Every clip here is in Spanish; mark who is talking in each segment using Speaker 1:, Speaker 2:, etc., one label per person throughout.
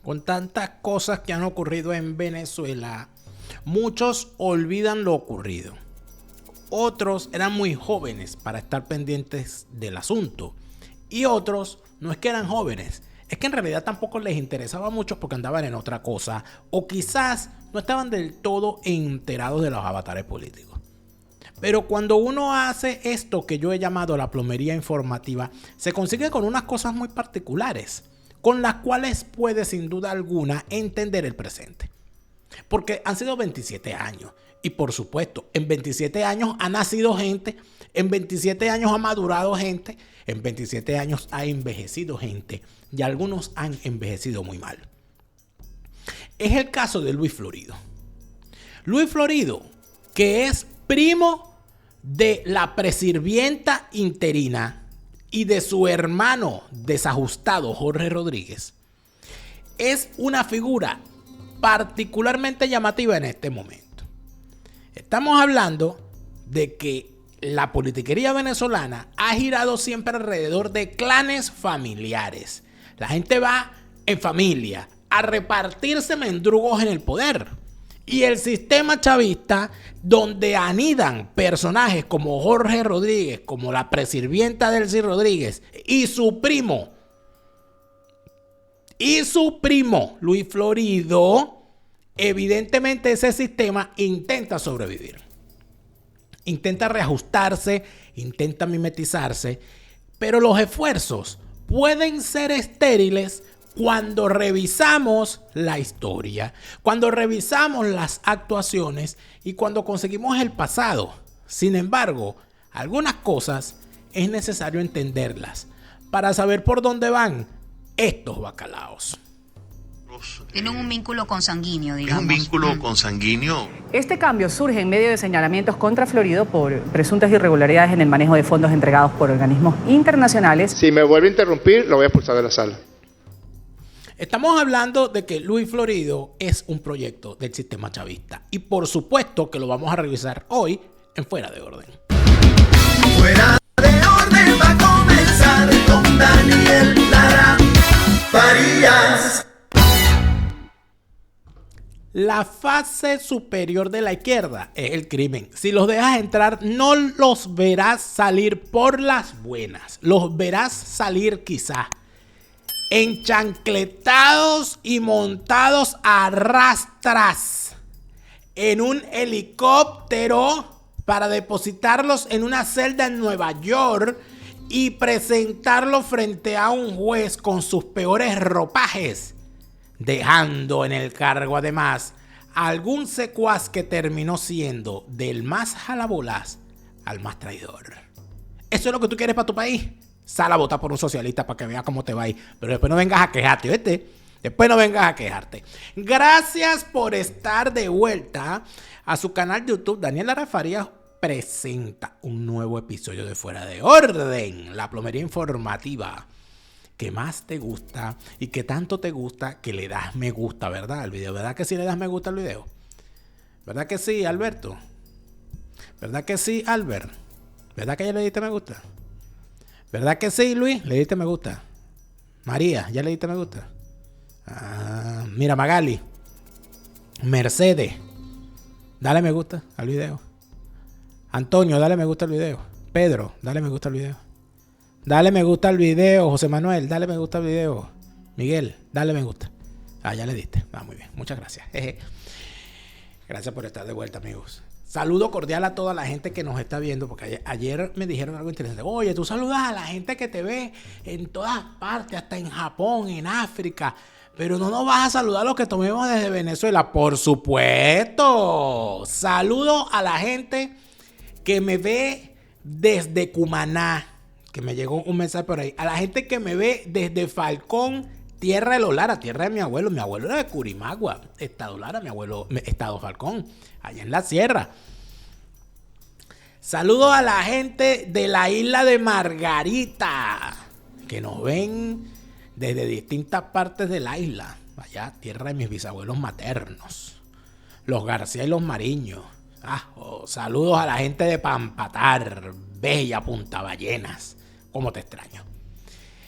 Speaker 1: Con tantas cosas que han ocurrido en Venezuela, muchos olvidan lo ocurrido. Otros eran muy jóvenes para estar pendientes del asunto. Y otros no es que eran jóvenes, es que en realidad tampoco les interesaba mucho porque andaban en otra cosa. O quizás no estaban del todo enterados de los avatares políticos. Pero cuando uno hace esto que yo he llamado la plomería informativa, se consigue con unas cosas muy particulares, con las cuales puede sin duda alguna entender el presente. Porque han sido 27 años y por supuesto, en 27 años ha nacido gente, en 27 años ha madurado gente, en 27 años ha envejecido gente y algunos han envejecido muy mal. Es el caso de Luis Florido. Luis Florido, que es primo de la presirvienta interina y de su hermano desajustado Jorge Rodríguez, es una figura particularmente llamativa en este momento. Estamos hablando de que la politiquería venezolana ha girado siempre alrededor de clanes familiares. La gente va en familia a repartirse mendrugos en el poder. Y el sistema chavista, donde anidan personajes como Jorge Rodríguez, como la presirvienta Delcy Rodríguez y su primo Luis Florido, evidentemente ese sistema intenta sobrevivir. Intenta reajustarse, intenta mimetizarse, pero los esfuerzos pueden ser estériles cuando revisamos la historia, cuando revisamos las actuaciones y cuando conseguimos el pasado. Sin embargo, algunas cosas es necesario entenderlas para saber por dónde van estos bacalaos.
Speaker 2: Tienen un vínculo consanguíneo, digamos.
Speaker 3: Es un vínculo consanguíneo.
Speaker 4: Este cambio surge en medio de señalamientos contra Florido por presuntas irregularidades en el manejo de fondos entregados por organismos internacionales.
Speaker 5: Si me vuelve a interrumpir, lo voy a expulsar de la sala.
Speaker 1: Estamos hablando de que Luis Florido es un proyecto del sistema chavista. Y por supuesto que lo vamos a revisar hoy en Fuera de Orden.
Speaker 6: Fuera de Orden va a comenzar con Daniel Lara Farías.
Speaker 1: La fase superior de la izquierda es el crimen. Si los dejas entrar, no los verás salir por las buenas. Los verás salir quizás enchancletados y montados a rastras en un helicóptero para depositarlos en una celda en Nueva York y presentarlos frente a un juez con sus peores ropajes, dejando en el cargo además a algún secuaz que terminó siendo del más jalabolas al más traidor. ¿Eso es lo que tú quieres para tu país? Sal a votar por un socialista para que veas cómo te va a ir. Pero después no vengas a quejarte, ¿viste? Después no vengas a quejarte. Gracias por estar de vuelta a su canal de YouTube. Daniel Lara Farías presenta un nuevo episodio de Fuera de Orden, la plomería informativa que más te gusta y que tanto te gusta que le das me gusta, ¿verdad? Al video, ¿verdad que sí le das me gusta al video? ¿Verdad que sí, Alberto? ¿Verdad que sí, Albert? ¿Verdad que ya le diste me gusta? ¿Verdad que sí, Luis? Le diste me gusta. María, ¿ya le diste me gusta? Mira, Magali. Mercedes, dale me gusta al video. Antonio, dale me gusta al video. Pedro, dale me gusta al video. Dale me gusta al video. José Manuel, dale me gusta al video. Miguel, dale me gusta. Ya le diste. Muy bien. Muchas gracias. Gracias por estar de vuelta, amigos. Saludo cordial a toda la gente que nos está viendo, porque ayer me dijeron algo interesante. Oye, tú saludas a la gente que te ve en todas partes, hasta en Japón, en África, pero no nos vas a saludar a los que tomemos desde Venezuela. Por supuesto. Saludo a la gente que me ve desde Cumaná, que me llegó un mensaje por ahí. A la gente que me ve desde Falcón, tierra de los Lara, tierra de mi abuelo. Mi abuelo era de Curimagua, Estado Lara, mi abuelo, Estado Falcón, allá en la sierra. Saludos a la gente de la isla de Margarita, que nos ven desde distintas partes de la isla. Allá, tierra de mis bisabuelos maternos, los García y los Mariños. Saludos a la gente de Pampatar, bella Punta Ballenas. ¿Cómo te extraño?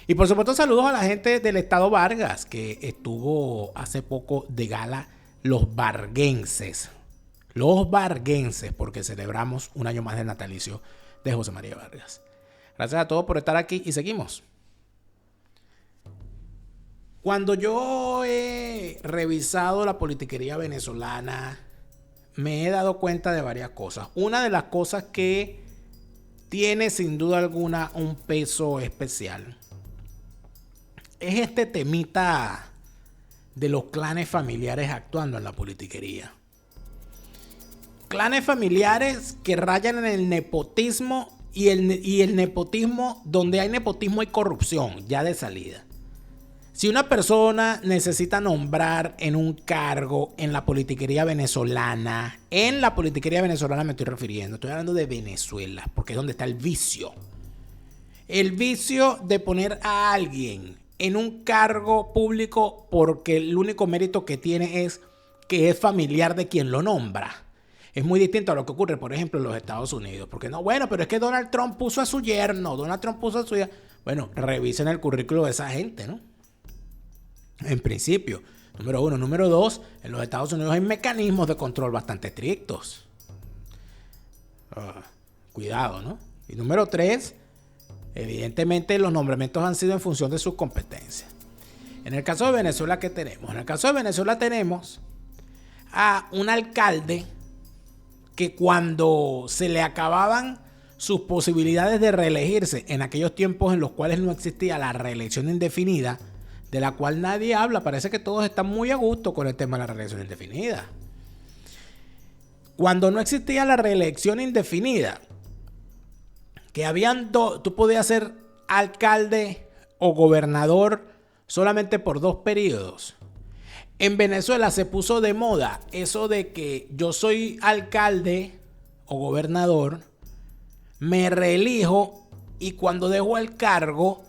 Speaker 1: Y por supuesto saludos a la gente del estado Vargas, que estuvo hace poco de gala los varguenses. Los varguenses, porque celebramos un año más del natalicio de José María Vargas. Gracias a todos por estar aquí y seguimos. Cuando yo he revisado la politiquería venezolana, me he dado cuenta de varias cosas. Una de las cosas que tiene sin duda alguna un peso especial es este temita de los clanes familiares actuando en la politiquería. Clanes familiares que rayan en el nepotismo y el nepotismo, donde hay nepotismo hay corrupción, ya de salida. Si una persona necesita nombrar en un cargo en la politiquería venezolana, me estoy refiriendo, estoy hablando de Venezuela, porque es donde está el vicio. El vicio de poner a alguien en un cargo público porque el único mérito que tiene es que es familiar de quien lo nombra. Es muy distinto a lo que ocurre, por ejemplo, en los Estados Unidos. Porque no, bueno, pero es que Donald Trump puso a su yerno, Bueno, revisen el currículo de esa gente, ¿no? En principio, número uno. Número dos, en los Estados Unidos hay mecanismos de control bastante estrictos. Cuidado, ¿no? Y número tres, evidentemente los nombramientos han sido en función de sus competencias. En el caso de Venezuela, ¿qué tenemos? En el caso de Venezuela tenemos a un alcalde que cuando se le acababan sus posibilidades de reelegirse en aquellos tiempos en los cuales no existía la reelección indefinida, de la cual nadie habla, parece que todos están muy a gusto con el tema de la reelección indefinida. Cuando no existía la reelección indefinida, que habían tú podías ser alcalde o gobernador solamente por 2 periodos. En Venezuela se puso de moda eso de que yo soy alcalde o gobernador, me reelijo y cuando dejo el cargo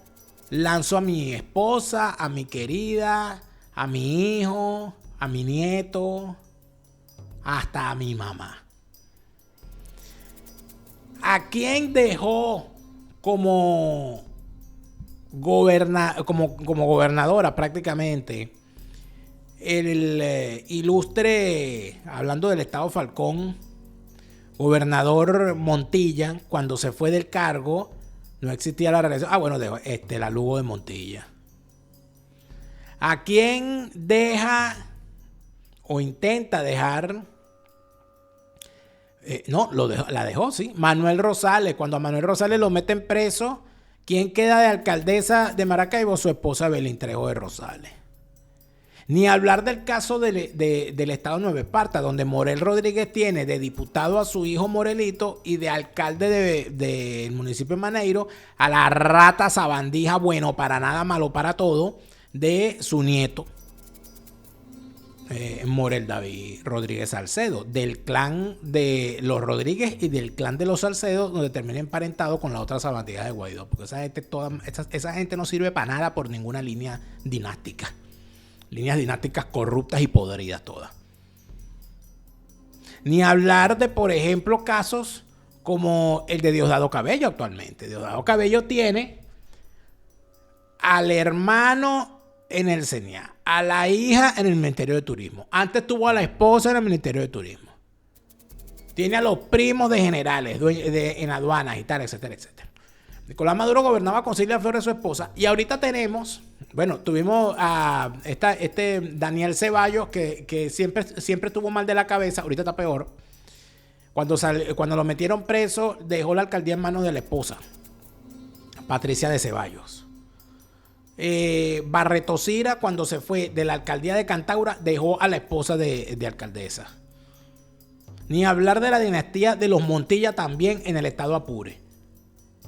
Speaker 1: lanzo a mi esposa, a mi querida, a mi hijo, a mi nieto, hasta a mi mamá. ¿A quién dejó como gobernadora prácticamente el ilustre, hablando del estado Falcón, gobernador Montilla? Cuando se fue del cargo no existía la reelección. La Lugo de Montilla. ¿A quién deja o intenta dejar? La dejó, sí. Manuel Rosales. Cuando a Manuel Rosales lo meten preso, ¿quién queda de alcaldesa de Maracaibo? Su esposa Belén Trejo de Rosales. Ni hablar del caso del estado Nueva Esparta, donde Morel Rodríguez tiene de diputado a su hijo Morelito y de alcalde del municipio de Maneiro a la rata sabandija, bueno para nada, malo para todo, de su nieto Morel David Rodríguez Salcedo, del clan de los Rodríguez y del clan de los Salcedo, donde termina emparentado con la otra sabandija de Guaidó, porque esa gente no sirve para nada por ninguna línea dinástica. Líneas dinásticas corruptas y podridas todas. Ni hablar de, por ejemplo, casos como el de Diosdado Cabello actualmente. Diosdado Cabello tiene al hermano en el CENIA, a la hija en el Ministerio de Turismo. Antes tuvo a la esposa en el Ministerio de Turismo. Tiene a los primos de generales en aduanas y tal, etcétera, etcétera. Nicolás Maduro gobernaba con Silvia Flores, su esposa, y ahorita tuvimos a Daniel Ceballos, que siempre estuvo mal de la cabeza, ahorita está peor. Cuando lo metieron preso, dejó la alcaldía en manos de la esposa, Patricia de Ceballos. Barreto Sira, cuando se fue de la alcaldía de Cantaura, dejó a la esposa de alcaldesa. Ni hablar de la dinastía de los Montilla también en el estado Apure.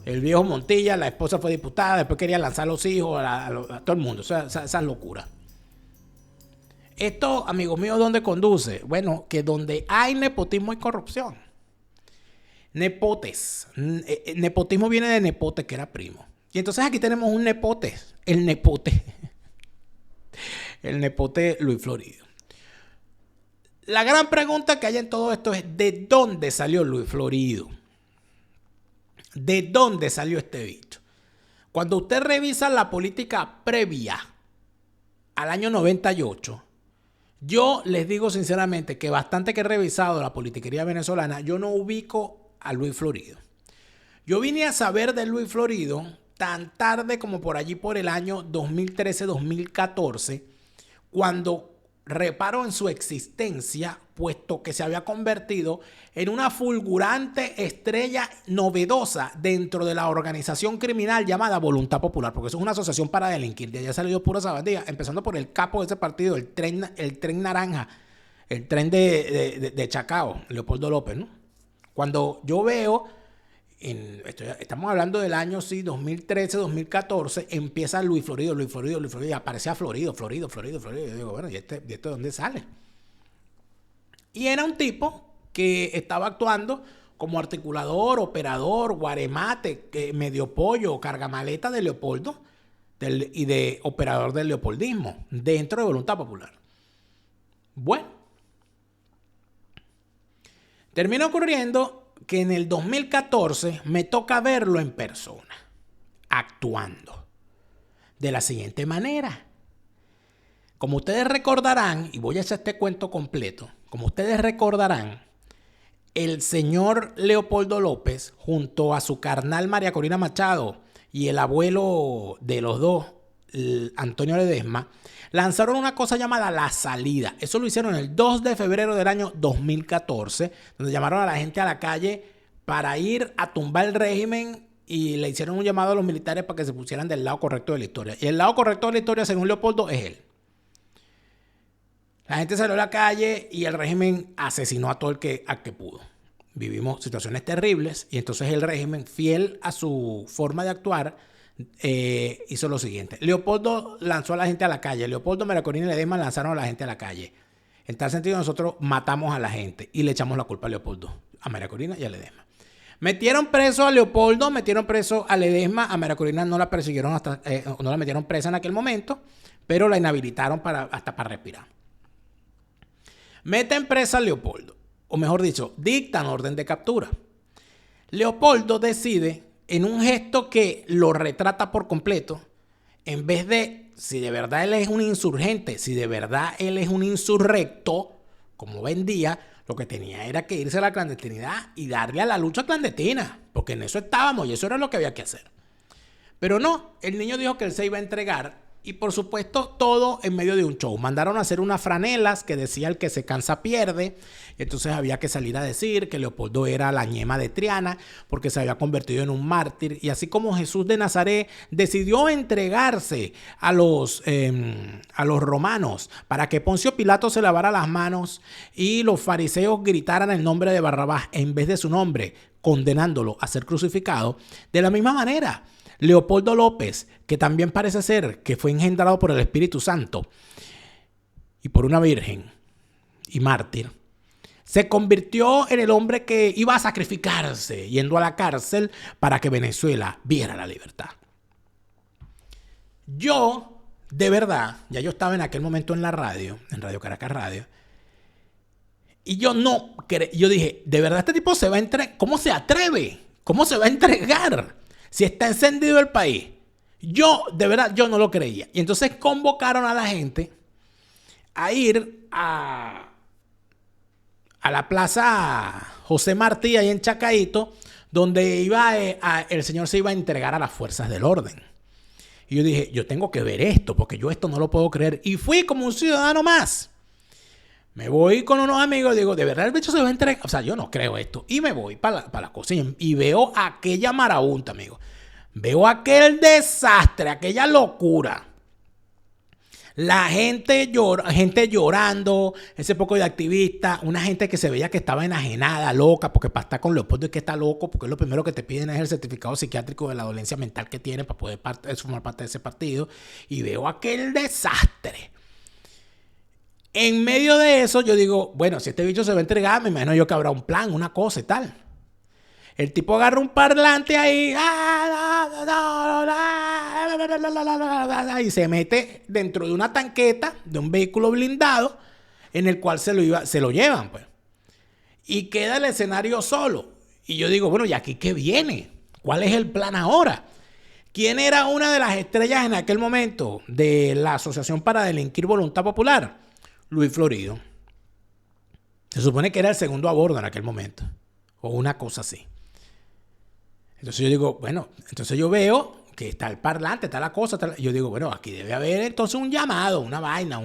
Speaker 1: El viejo Montilla, la esposa fue diputada, después quería lanzar a los hijos, a todo el mundo. Esa locura. Esto, amigos míos, ¿dónde conduce? Bueno, que donde hay nepotismo y corrupción. Nepotes. Nepotismo viene de nepote, que era primo. Y entonces aquí tenemos un nepote. El nepote Luis Florido. La gran pregunta que hay en todo esto es: ¿de dónde salió Luis Florido? ¿De dónde salió este bicho? Cuando usted revisa la política previa al año 98, yo les digo sinceramente que bastante que he revisado la politiquería venezolana, yo no ubico a Luis Florido. Yo vine a saber de Luis Florido tan tarde como por allí por el año 2013-2014, cuando reparo en su existencia, puesto que se había convertido en una fulgurante estrella novedosa dentro de la organización criminal llamada Voluntad Popular, porque eso es una asociación para delinquir. De allá ha salido pura sabandía, empezando por el capo de ese partido, el tren naranja, el tren de Chacao, Leopoldo López, ¿no? Cuando yo veo, estamos hablando del año 2013, 2014, empieza Luis Florido, y aparecía Florido. Yo digo, bueno, ¿y esto de dónde sale? Y era un tipo que estaba actuando como articulador, operador, guaremate, medio pollo, cargamaleta de Leopoldo y de operador del leopoldismo dentro de Voluntad Popular. Bueno, termina ocurriendo que en el 2014 me toca verlo en persona, actuando de la siguiente manera. Como ustedes recordarán, y voy a hacer este cuento completo, como ustedes recordarán, el señor Leopoldo López, junto a su carnal María Corina Machado y el abuelo de los dos, Antonio Ledesma, lanzaron una cosa llamada La Salida. Eso lo hicieron el 2 de febrero del año 2014, donde llamaron a la gente a la calle para ir a tumbar el régimen y le hicieron un llamado a los militares para que se pusieran del lado correcto de la historia. Y el lado correcto de la historia, según Leopoldo, es él. La gente salió a la calle y el régimen asesinó a todo el que pudo. Vivimos situaciones terribles y entonces el régimen, fiel a su forma de actuar, hizo lo siguiente. Leopoldo lanzó a la gente a la calle. Leopoldo, María Corina y Ledesma lanzaron a la gente a la calle. En tal sentido, nosotros matamos a la gente y le echamos la culpa a Leopoldo, a María Corina y a Ledesma. Metieron preso a Leopoldo, metieron preso a Ledesma. A María Corina no la persiguieron no la metieron presa en aquel momento, pero la inhabilitaron hasta para respirar. Meten presa a Leopoldo, o mejor dicho, dictan orden de captura. Leopoldo decide, en un gesto que lo retrata por completo, en vez de, si de verdad él es un insurgente, si de verdad él es un insurrecto, como vendía, lo que tenía era que irse a la clandestinidad y darle a la lucha clandestina, porque en eso estábamos y eso era lo que había que hacer. Pero no, el niño dijo que él se iba a entregar. Y por supuesto, todo en medio de un show. Mandaron a hacer unas franelas que decía el que se cansa pierde. Entonces había que salir a decir que Leopoldo era la ñema de Triana porque se había convertido en un mártir. Y así como Jesús de Nazaret decidió entregarse a los romanos para que Poncio Pilato se lavara las manos y los fariseos gritaran el nombre de Barrabás en vez de su nombre, condenándolo a ser crucificado, de la misma manera Leopoldo López, que también parece ser que fue engendrado por el Espíritu Santo y por una virgen y mártir, se convirtió en el hombre que iba a sacrificarse yendo a la cárcel para que Venezuela viera la libertad. Yo, de verdad, ya yo estaba en aquel momento en la radio, en Radio Caracas Radio, y yo dije, de verdad este tipo se va a entregar, ¿cómo se atreve? ¿Cómo se va a entregar? Si está encendido el país. Yo, de verdad, yo no lo creía. Y entonces convocaron a la gente a ir a la plaza José Martí, ahí en Chacaíto, donde el señor se iba a entregar a las fuerzas del orden. Y yo dije, yo tengo que ver esto, porque yo esto no lo puedo creer. Y fui como un ciudadano más. Me voy con unos amigos y digo, ¿de verdad el bicho se va a entregar? O sea, yo no creo esto. Y me voy para la cocina y veo aquella marabunta, amigo. Veo aquel desastre, aquella locura. La gente llorando, ese poco de activistas, una gente que se veía que estaba enajenada, loca, porque para estar con Leopoldo es que está loco, porque lo primero que te piden es el certificado psiquiátrico de la dolencia mental que tiene para poder formar parte de ese partido. Y veo aquel desastre. En medio de eso, yo digo, bueno, si este bicho se va a entregar, me imagino yo que habrá un plan, una cosa y tal. El tipo agarra un parlante ahí y se mete dentro de una tanqueta de un vehículo blindado en el cual se lo llevan, pues. Y queda el escenario solo. Y yo digo, bueno, ¿y aquí qué viene? ¿Cuál es el plan ahora? ¿Quién era una de las estrellas en aquel momento de la Asociación para Delinquir Voluntad Popular? Luis Florido. Se supone que era el segundo a bordo en aquel momento. O una cosa así. Entonces yo digo, bueno, entonces yo veo que está el parlante, está la cosa. Yo digo, bueno, aquí debe haber entonces un llamado, una vaina,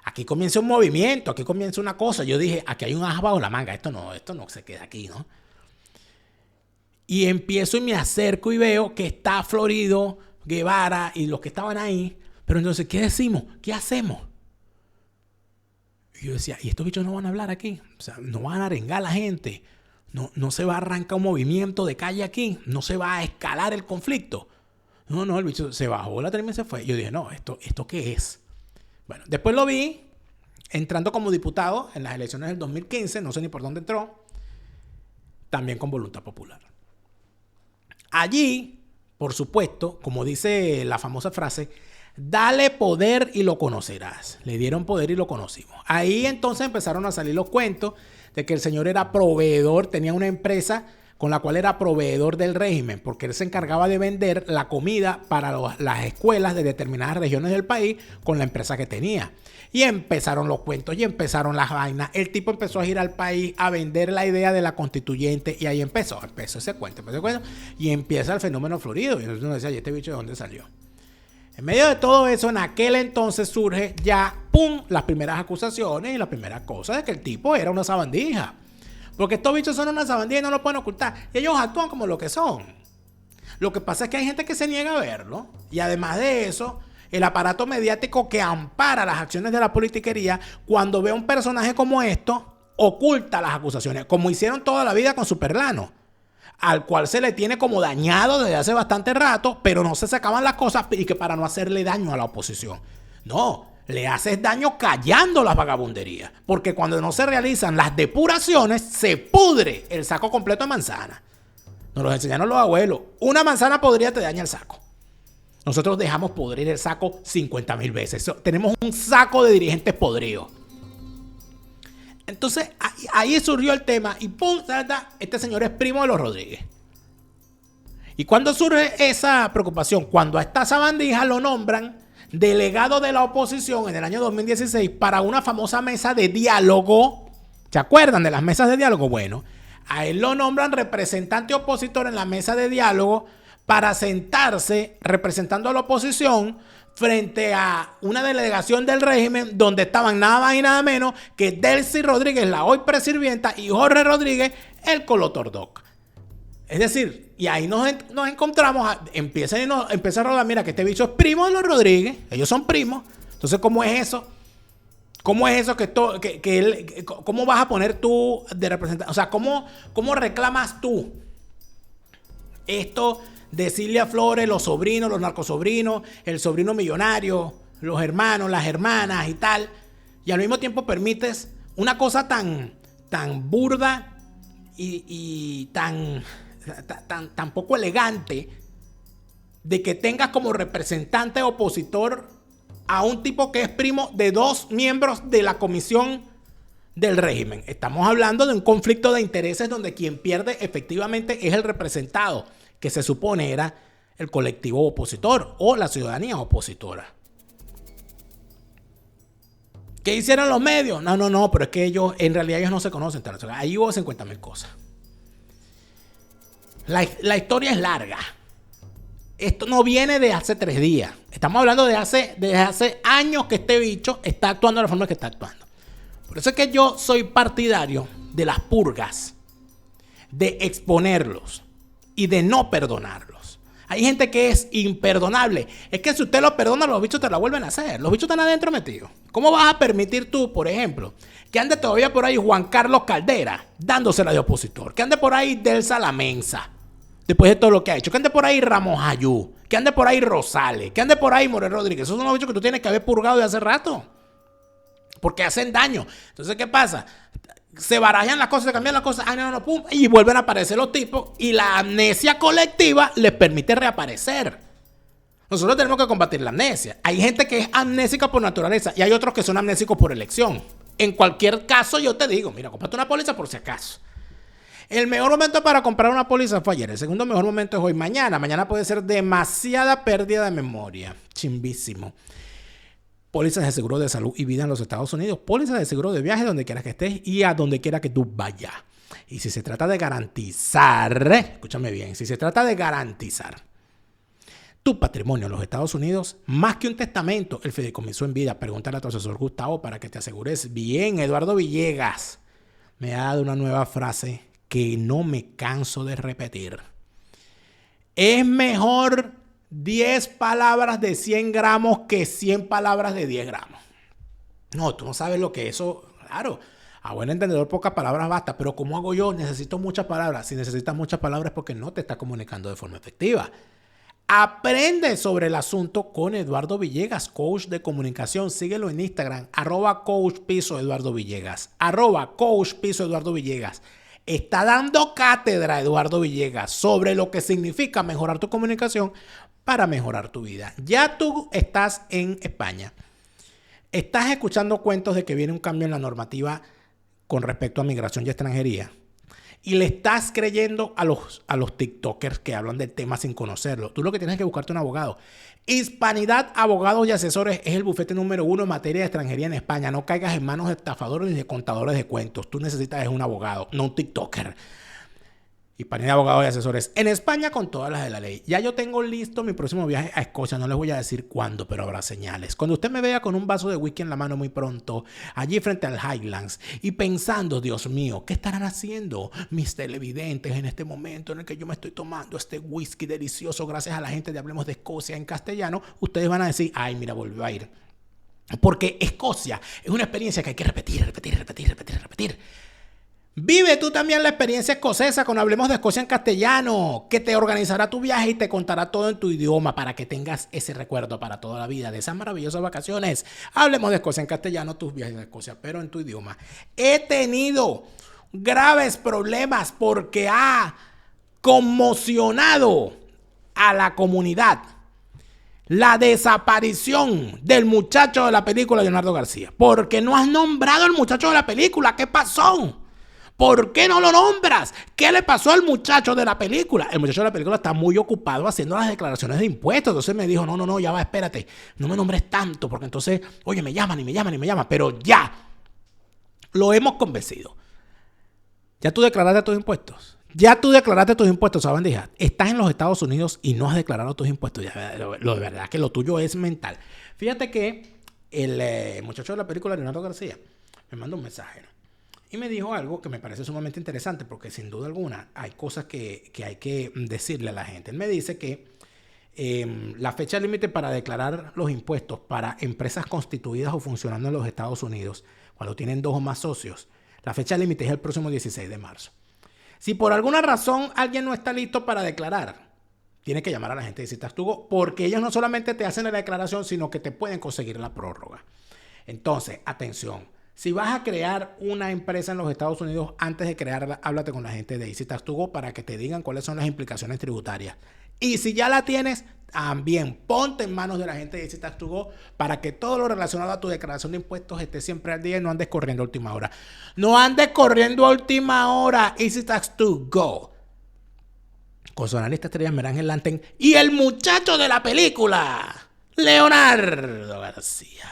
Speaker 1: aquí comienza un movimiento, aquí comienza una cosa. Yo dije, aquí hay un as bajo la manga, esto no se queda aquí, ¿no? Y empiezo y me acerco y veo que está Florido, Guevara y los que estaban ahí. Pero entonces, ¿qué decimos? ¿Qué hacemos? Y yo decía, ¿y estos bichos no van a hablar aquí? O sea, no van a arengar a la gente. No se va a arrancar un movimiento de calle aquí. No se va a escalar el conflicto. No, el bicho se bajó la tarima y se fue. Yo dije, no, ¿esto qué es? Bueno, después lo vi entrando como diputado en las elecciones del 2015. No sé ni por dónde entró. También con Voluntad Popular. Allí, por supuesto, como dice la famosa frase, dale poder y lo conocerás. Le dieron poder y lo conocimos. Ahí entonces empezaron a salir los cuentos de que el señor era proveedor, tenía una empresa con la cual era proveedor del régimen, porque él se encargaba de vender la comida para las escuelas de determinadas regiones del país con la empresa que tenía. Y empezaron los cuentos y empezaron las vainas. El tipo empezó a girar al país a vender la idea de la constituyente y ahí empezó ese cuento, y empieza el fenómeno Florido. Y entonces uno decía, ¿y este bicho de dónde salió? En medio de todo eso, en aquel entonces surge ya, ¡pum!, las primeras acusaciones y las primeras cosas de que el tipo era una sabandija. Porque estos bichos son una sabandija y no lo pueden ocultar. Y ellos actúan como lo que son. Lo que pasa es que hay gente que se niega a verlo. Y además de eso, el aparato mediático que ampara las acciones de la politiquería, cuando ve a un personaje como esto, oculta las acusaciones. Como hicieron toda la vida con Superlano, al cual se le tiene como dañado desde hace bastante rato, pero no se sacaban las cosas y que para no hacerle daño a la oposición. No, le haces daño callando las vagabunderías, porque cuando no se realizan las depuraciones, se pudre el saco completo de manzana. Nos lo enseñaron los abuelos. Una manzana podrida te daña el saco. Nosotros dejamos podrir el saco 50,000 veces. Tenemos un saco de dirigentes podridos. Entonces, ahí surgió el tema y ¡pum! Este señor es primo de los Rodríguez. ¿Y cuándo surge esa preocupación? Cuando a esta sabandija lo nombran delegado de la oposición en el año 2016 para una famosa mesa de diálogo. ¿Se acuerdan de las mesas de diálogo? Bueno, a él lo nombran representante opositor en la mesa de diálogo para sentarse representando a la oposición frente a una delegación del régimen donde estaban nada más y nada menos que Delcy Rodríguez, la hoy presidenta, y Jorge Rodríguez, el colotordoc. Es decir, y ahí nos encontramos, empieza a rodar, mira que este bicho es primo de los Rodríguez, ellos son primos. Entonces, ¿cómo es eso? ¿Cómo es eso cómo vas a poner tú de representante? O sea, ¿cómo reclamas tú esto de Cilia Flores, los sobrinos, los narcosobrinos, el sobrino millonario, los hermanos, las hermanas y tal, y al mismo tiempo permites una cosa tan burda y tan poco elegante de que tengas como representante opositor a un tipo que es primo de dos miembros de la comisión del régimen? Estamos hablando de un conflicto de intereses donde quien pierde efectivamente es el representado, que se supone era el colectivo opositor o la ciudadanía opositora. ¿Qué hicieron los medios? No, pero es que en realidad ellos no se conocen. Ahí hubo 50,000 cosas. La historia es larga. Esto no viene de hace 3 días. Estamos hablando de hace años que este bicho está actuando de la forma que está actuando. Por eso es que yo soy partidario de las purgas, de exponerlos y de no perdonarlos. Hay gente que es imperdonable. Es que si usted lo perdona, los bichos te la vuelven a hacer. Los bichos están adentro metidos. ¿Cómo vas a permitir tú, por ejemplo, que ande todavía por ahí Juan Carlos Caldera dándosela de opositor? Que ande por ahí Delsa Lamensa, después de todo lo que ha hecho. Que ande por ahí Ramos Ayú. Que ande por ahí Rosales. Que ande por ahí Morel Rodríguez. Esos son los bichos que tú tienes que haber purgado de hace rato, porque hacen daño. Entonces, ¿qué pasa? Se barajan las cosas, se cambian las cosas, pum, y vuelven a aparecer los tipos, y la amnesia colectiva les permite reaparecer. Nosotros tenemos que combatir la amnesia. Hay gente que es amnésica por naturaleza y hay otros que son amnésicos por elección. En cualquier caso, yo te digo, mira, cómprate una póliza por si acaso. El mejor momento para comprar una póliza fue ayer. El segundo mejor momento es hoy. Mañana puede ser demasiada pérdida de memoria. Chimbísimo. Pólizas de seguro de salud y vida en los Estados Unidos. Pólizas de seguro de viaje donde quiera que estés y a donde quiera que tú vayas. Y si se trata de garantizar, escúchame bien, si se trata de garantizar tu patrimonio en los Estados Unidos, más que un testamento, el fideicomiso en vida. Pregúntale a tu asesor Gustavo para que te asegures bien. Eduardo Villegas me ha dado una nueva frase que no me canso de repetir. Es mejor 10 palabras de 100 gramos que 100 palabras de 10 gramos. No, tú no sabes lo que eso... Claro, a buen entendedor pocas palabras basta, pero ¿cómo hago yo? Necesito muchas palabras. Si necesitas muchas palabras es porque no te estás comunicando de forma efectiva. Aprende sobre el asunto con Eduardo Villegas, coach de comunicación. Síguelo en Instagram, @coach_Eduardo_Villegas, @coach_Eduardo_Villegas. Está dando cátedra Eduardo Villegas sobre lo que significa mejorar tu comunicación para mejorar tu vida. Ya tú estás en España. Estás escuchando cuentos de que viene un cambio en la normativa con respecto a migración y extranjería. Y le estás creyendo a los TikTokers que hablan del tema sin conocerlo. Tú lo que tienes que buscarte un abogado. Hispanidad, Abogados y Asesores es el bufete número 1 en materia de extranjería en España. No caigas en manos de estafadores ni de contadores de cuentos. Tú necesitas un abogado, no un TikToker. Hispanidad, Abogados y Asesores en España con todas las de la ley. Ya yo tengo listo mi próximo viaje a Escocia. No les voy a decir cuándo, pero habrá señales. Cuando usted me vea con un vaso de whisky en la mano muy pronto, allí frente al Highlands, y pensando, Dios mío, ¿qué estarán haciendo mis televidentes en este momento en el que yo me estoy tomando este whisky delicioso gracias a la gente de Hablemos de Escocia en castellano? Ustedes van a decir, ay, mira, volvió a ir. Porque Escocia es una experiencia que hay que repetir. Vive tú también la experiencia escocesa con Hablemos de Escocia en castellano, que te organizará tu viaje y te contará todo en tu idioma para que tengas ese recuerdo para toda la vida de esas maravillosas vacaciones. Hablemos de Escocia en castellano, tus viajes a Escocia, pero en tu idioma. He tenido graves problemas porque ha conmocionado a la comunidad la desaparición del muchacho de la película Leonardo García. Porque no has nombrado al muchacho de la película. ¿Qué pasó? ¿Por qué no lo nombras? ¿Qué le pasó al muchacho de la película? El muchacho de la película está muy ocupado haciendo las declaraciones de impuestos. Entonces me dijo, no, ya va, espérate. No me nombres tanto porque entonces, oye, me llaman. Pero ya, lo hemos convencido. ¿Ya tú declaraste tus impuestos? Sabandija. Estás en los Estados Unidos y no has declarado tus impuestos. Ya, lo de verdad que lo tuyo es mental. Fíjate que el muchacho de la película, Leonardo García, me mandó un mensaje, ¿no? Y me dijo algo que me parece sumamente interesante porque sin duda alguna hay cosas que hay que decirle a la gente. Él me dice que la fecha límite para declarar los impuestos para empresas constituidas o funcionando en los Estados Unidos, cuando tienen 2 o más socios, la fecha límite es el próximo 16 de marzo. Si por alguna razón alguien no está listo para declarar, tiene que llamar a la gente de Citas To Go porque ellos no solamente te hacen la declaración, sino que te pueden conseguir la prórroga. Entonces, atención. Si vas a crear una empresa en los Estados Unidos, antes de crearla, háblate con la gente de Easy Tax To Go para que te digan cuáles son las implicaciones tributarias. Y si ya la tienes, también ponte en manos de la gente de Easy Tax To Go para que todo lo relacionado a tu declaración de impuestos esté siempre al día y no andes corriendo a última hora. Easy Tax To Go. Con su analista estrella Merángel Lanten y el muchacho de la película, Leonardo García.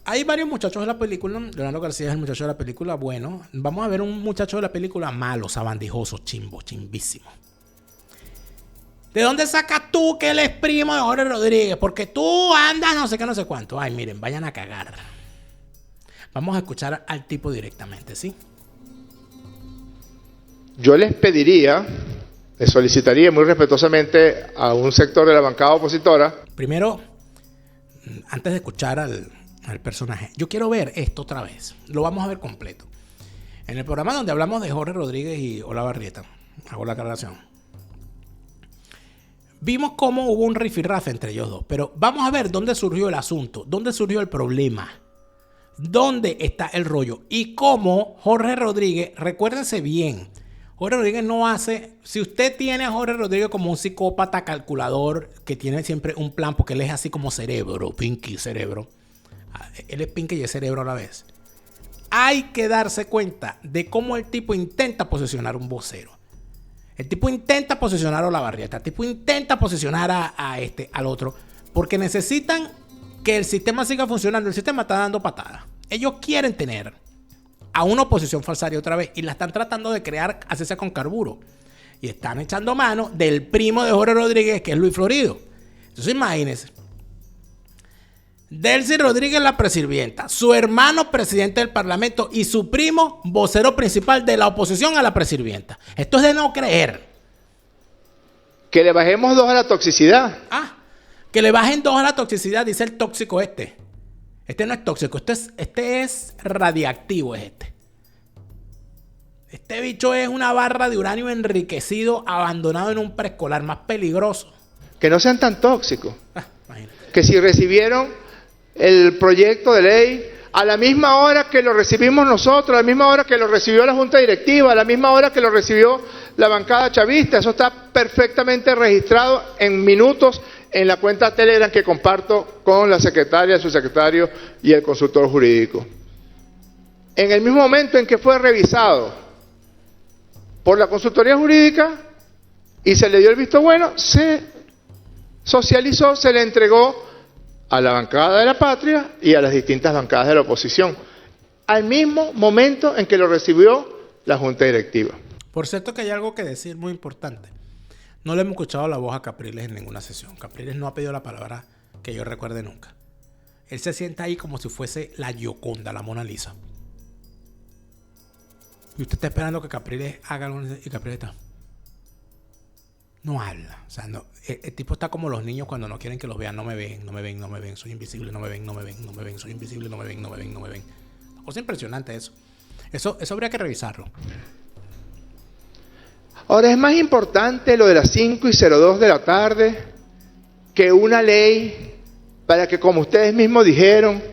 Speaker 1: Hay varios muchachos de la película. Leonardo García es el muchacho de la película bueno. Vamos a ver un muchacho de la película malo, sabandijoso, chimbísimo. ¿De dónde sacas tú que él es primo de Jorge Rodríguez? Porque tú andas no sé qué, no sé cuánto. Ay, miren, vayan a cagar. Vamos a escuchar al tipo directamente, ¿sí?
Speaker 5: Yo les solicitaría muy respetuosamente a un sector de la bancada opositora.
Speaker 1: Primero, antes de escuchar al personaje, yo quiero ver esto otra vez. Lo vamos a ver completo. En el programa donde hablamos de Jorge Rodríguez y Olavarrieta, hago la aclaración, vimos cómo hubo un rifirrafe entre ellos dos. Pero vamos a ver dónde surgió el asunto, dónde surgió el problema, dónde está el rollo y cómo Jorge Rodríguez, recuérdense bien, Jorge Rodríguez no hace... Si usted tiene a Jorge Rodríguez como un psicópata calculador que tiene siempre un plan, porque él es así como cerebro, Pinky cerebro. Él es Pinky y es cerebro a la vez. hay que darse cuenta de cómo el tipo intenta posicionar un vocero. El tipo intenta posicionar a Olavarrieta, el tipo intenta posicionar al otro, porque necesitan que el sistema siga funcionando. El sistema está dando patadas. Ellos quieren tener a una oposición falsaria otra vez y la están tratando de crear, hacerse con carburo. Y están echando mano del primo de Jorge Rodríguez, que es Luis Florido. Entonces imagínense. Delcy Rodríguez, la presirvienta, su hermano presidente del Parlamento y su primo vocero principal de la oposición a la presirvienta. Esto es de no creer.
Speaker 5: Que le bajemos 2 a la toxicidad.
Speaker 1: Que le bajen 2 a la toxicidad, dice el tóxico este. Este no es tóxico, este es radiactivo, es este. Este bicho es una barra de uranio enriquecido abandonado en un preescolar, más peligroso.
Speaker 5: Que no sean tan tóxicos.
Speaker 1: Imagínate.
Speaker 5: Que si recibieron el proyecto de ley a la misma hora que lo recibimos nosotros, a la misma hora que lo recibió la Junta Directiva, a la misma hora que lo recibió la bancada chavista, eso está perfectamente registrado en minutos en la cuenta Telegram que comparto con la secretaria, el subsecretario y el consultor jurídico. En el mismo momento en que fue revisado por la consultoría jurídica y se le dio el visto bueno, se socializó, se le entregó a la bancada de la Patria y a las distintas bancadas de la oposición, al mismo momento en que lo recibió la Junta Directiva.
Speaker 1: Por cierto que hay algo que decir muy importante. No le hemos escuchado la voz a Capriles en ninguna sesión. Capriles no ha pedido la palabra que yo recuerde nunca. Él se sienta ahí como si fuese la Gioconda, la Mona Lisa. Y usted está esperando que Capriles haga algo y Capriles está... No habla. O sea, no, el tipo está como los niños cuando no quieren que los vean. No me ven, no me ven, no me ven. Soy invisible, no me ven, no me ven, no me ven. Soy invisible, no me ven, no me ven, no me ven. Una cosa impresionante eso. Eso habría que revisarlo.
Speaker 5: Ahora, es más importante lo de las 5:02 de la tarde que una ley para que, como ustedes mismos dijeron,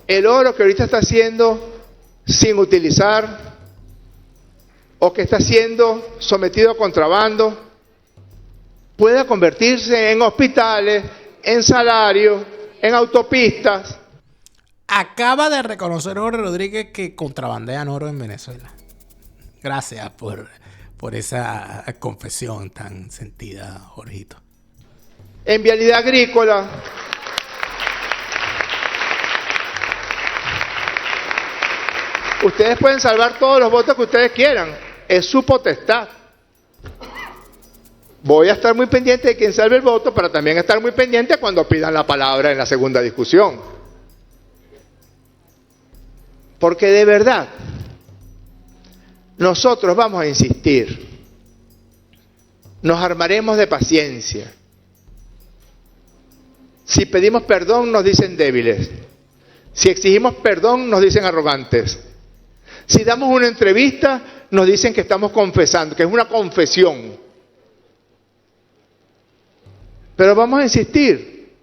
Speaker 5: el oro que ahorita está siendo sin utilizar o que está siendo sometido a contrabando pueda convertirse en hospitales, en salarios, en autopistas.
Speaker 1: Acaba de reconocer Jorge Rodríguez que contrabandean oro en Venezuela. Gracias por esa confesión tan sentida, Jorgito.
Speaker 5: En vialidad agrícola. Ustedes pueden salvar todos los votos que ustedes quieran. Es su potestad. Voy a estar muy pendiente de quien salve el voto, pero también estar muy pendiente cuando pidan la palabra en la segunda discusión. Porque de verdad, nosotros vamos a insistir. Nos armaremos de paciencia. Si pedimos perdón, nos dicen débiles. Si exigimos perdón, nos dicen arrogantes. Si damos una entrevista, nos dicen que estamos confesando, que es una confesión. Pero vamos a insistir,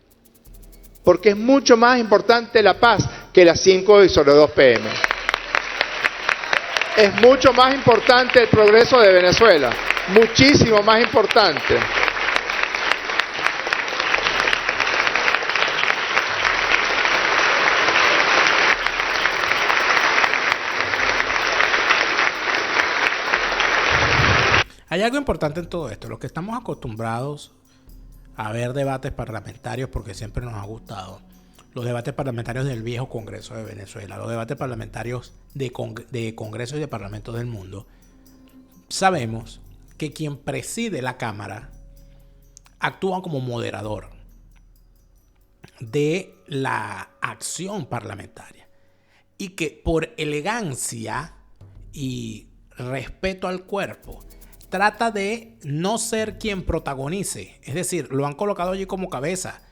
Speaker 5: porque es mucho más importante la paz que las 5:02 p.m. Es mucho más importante el progreso de Venezuela, muchísimo más importante.
Speaker 1: Hay algo importante en todo esto. Los que estamos acostumbrados a ver debates parlamentarios, porque siempre nos ha gustado los debates parlamentarios del viejo Congreso de Venezuela, los debates parlamentarios de congresos y de parlamentos del mundo, sabemos que quien preside la Cámara actúa como moderador de la acción parlamentaria y que por elegancia y respeto al cuerpo trata de no ser quien protagonice. Es decir, lo han colocado allí como cabeza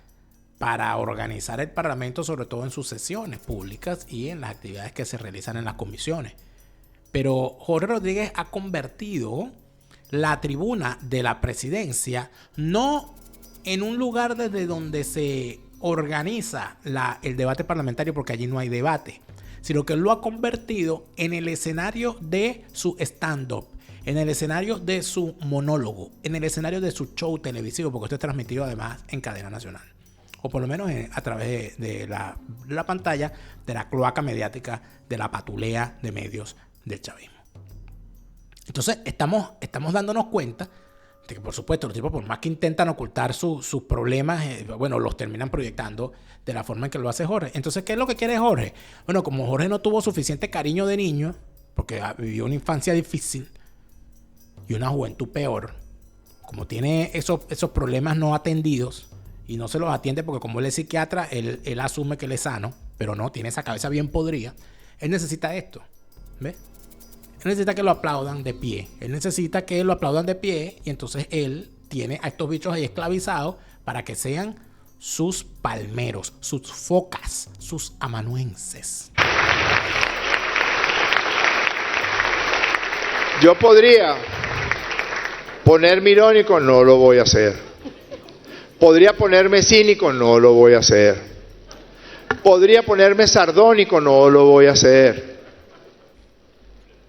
Speaker 1: para organizar el Parlamento, sobre todo en sus sesiones públicas y en las actividades que se realizan en las comisiones. Pero Jorge Rodríguez ha convertido la tribuna de la presidencia no en un lugar desde donde se organiza el debate parlamentario, porque allí no hay debate, sino que lo ha convertido en el escenario de su stand-up, en el escenario de su monólogo, en el escenario de su show televisivo, porque esto es transmitido además en cadena nacional. o por lo menos a través de la pantalla, de la cloaca mediática, de la patulea de medios del chavismo. Entonces estamos dándonos cuenta de que, por supuesto, los tipos, por más que intentan ocultar sus problemas, bueno, los terminan proyectando de la forma en que lo hace Jorge. Entonces, ¿qué es lo que quiere Jorge? Bueno, como Jorge no tuvo suficiente cariño de niño, porque vivió una infancia difícil y una juventud peor, como tiene esos problemas no atendidos y no se los atiende porque como él es psiquiatra, él asume que él es sano, pero no, tiene esa cabeza bien podrida. Él necesita esto, ¿ves? Él necesita que lo aplaudan de pie. Él necesita que lo aplaudan de pie y entonces él tiene a estos bichos ahí esclavizados para que sean sus palmeros, sus focas, sus amanuenses.
Speaker 5: Yo podría ponerme irónico, no lo voy a hacer. Podría ponerme cínico, no lo voy a hacer. Podría ponerme sardónico, no lo voy a hacer.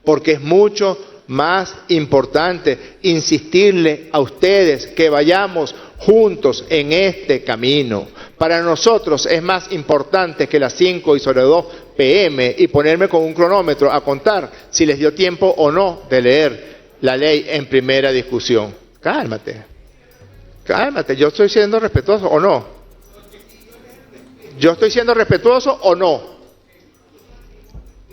Speaker 5: Porque es mucho más importante insistirle a ustedes que vayamos juntos en este camino. Para nosotros es más importante que las 5:02 p.m. y ponerme con un cronómetro a contar si les dio tiempo o no de leer la ley en primera discusión. Cálmate, yo estoy siendo respetuoso o no. Yo estoy siendo respetuoso o no.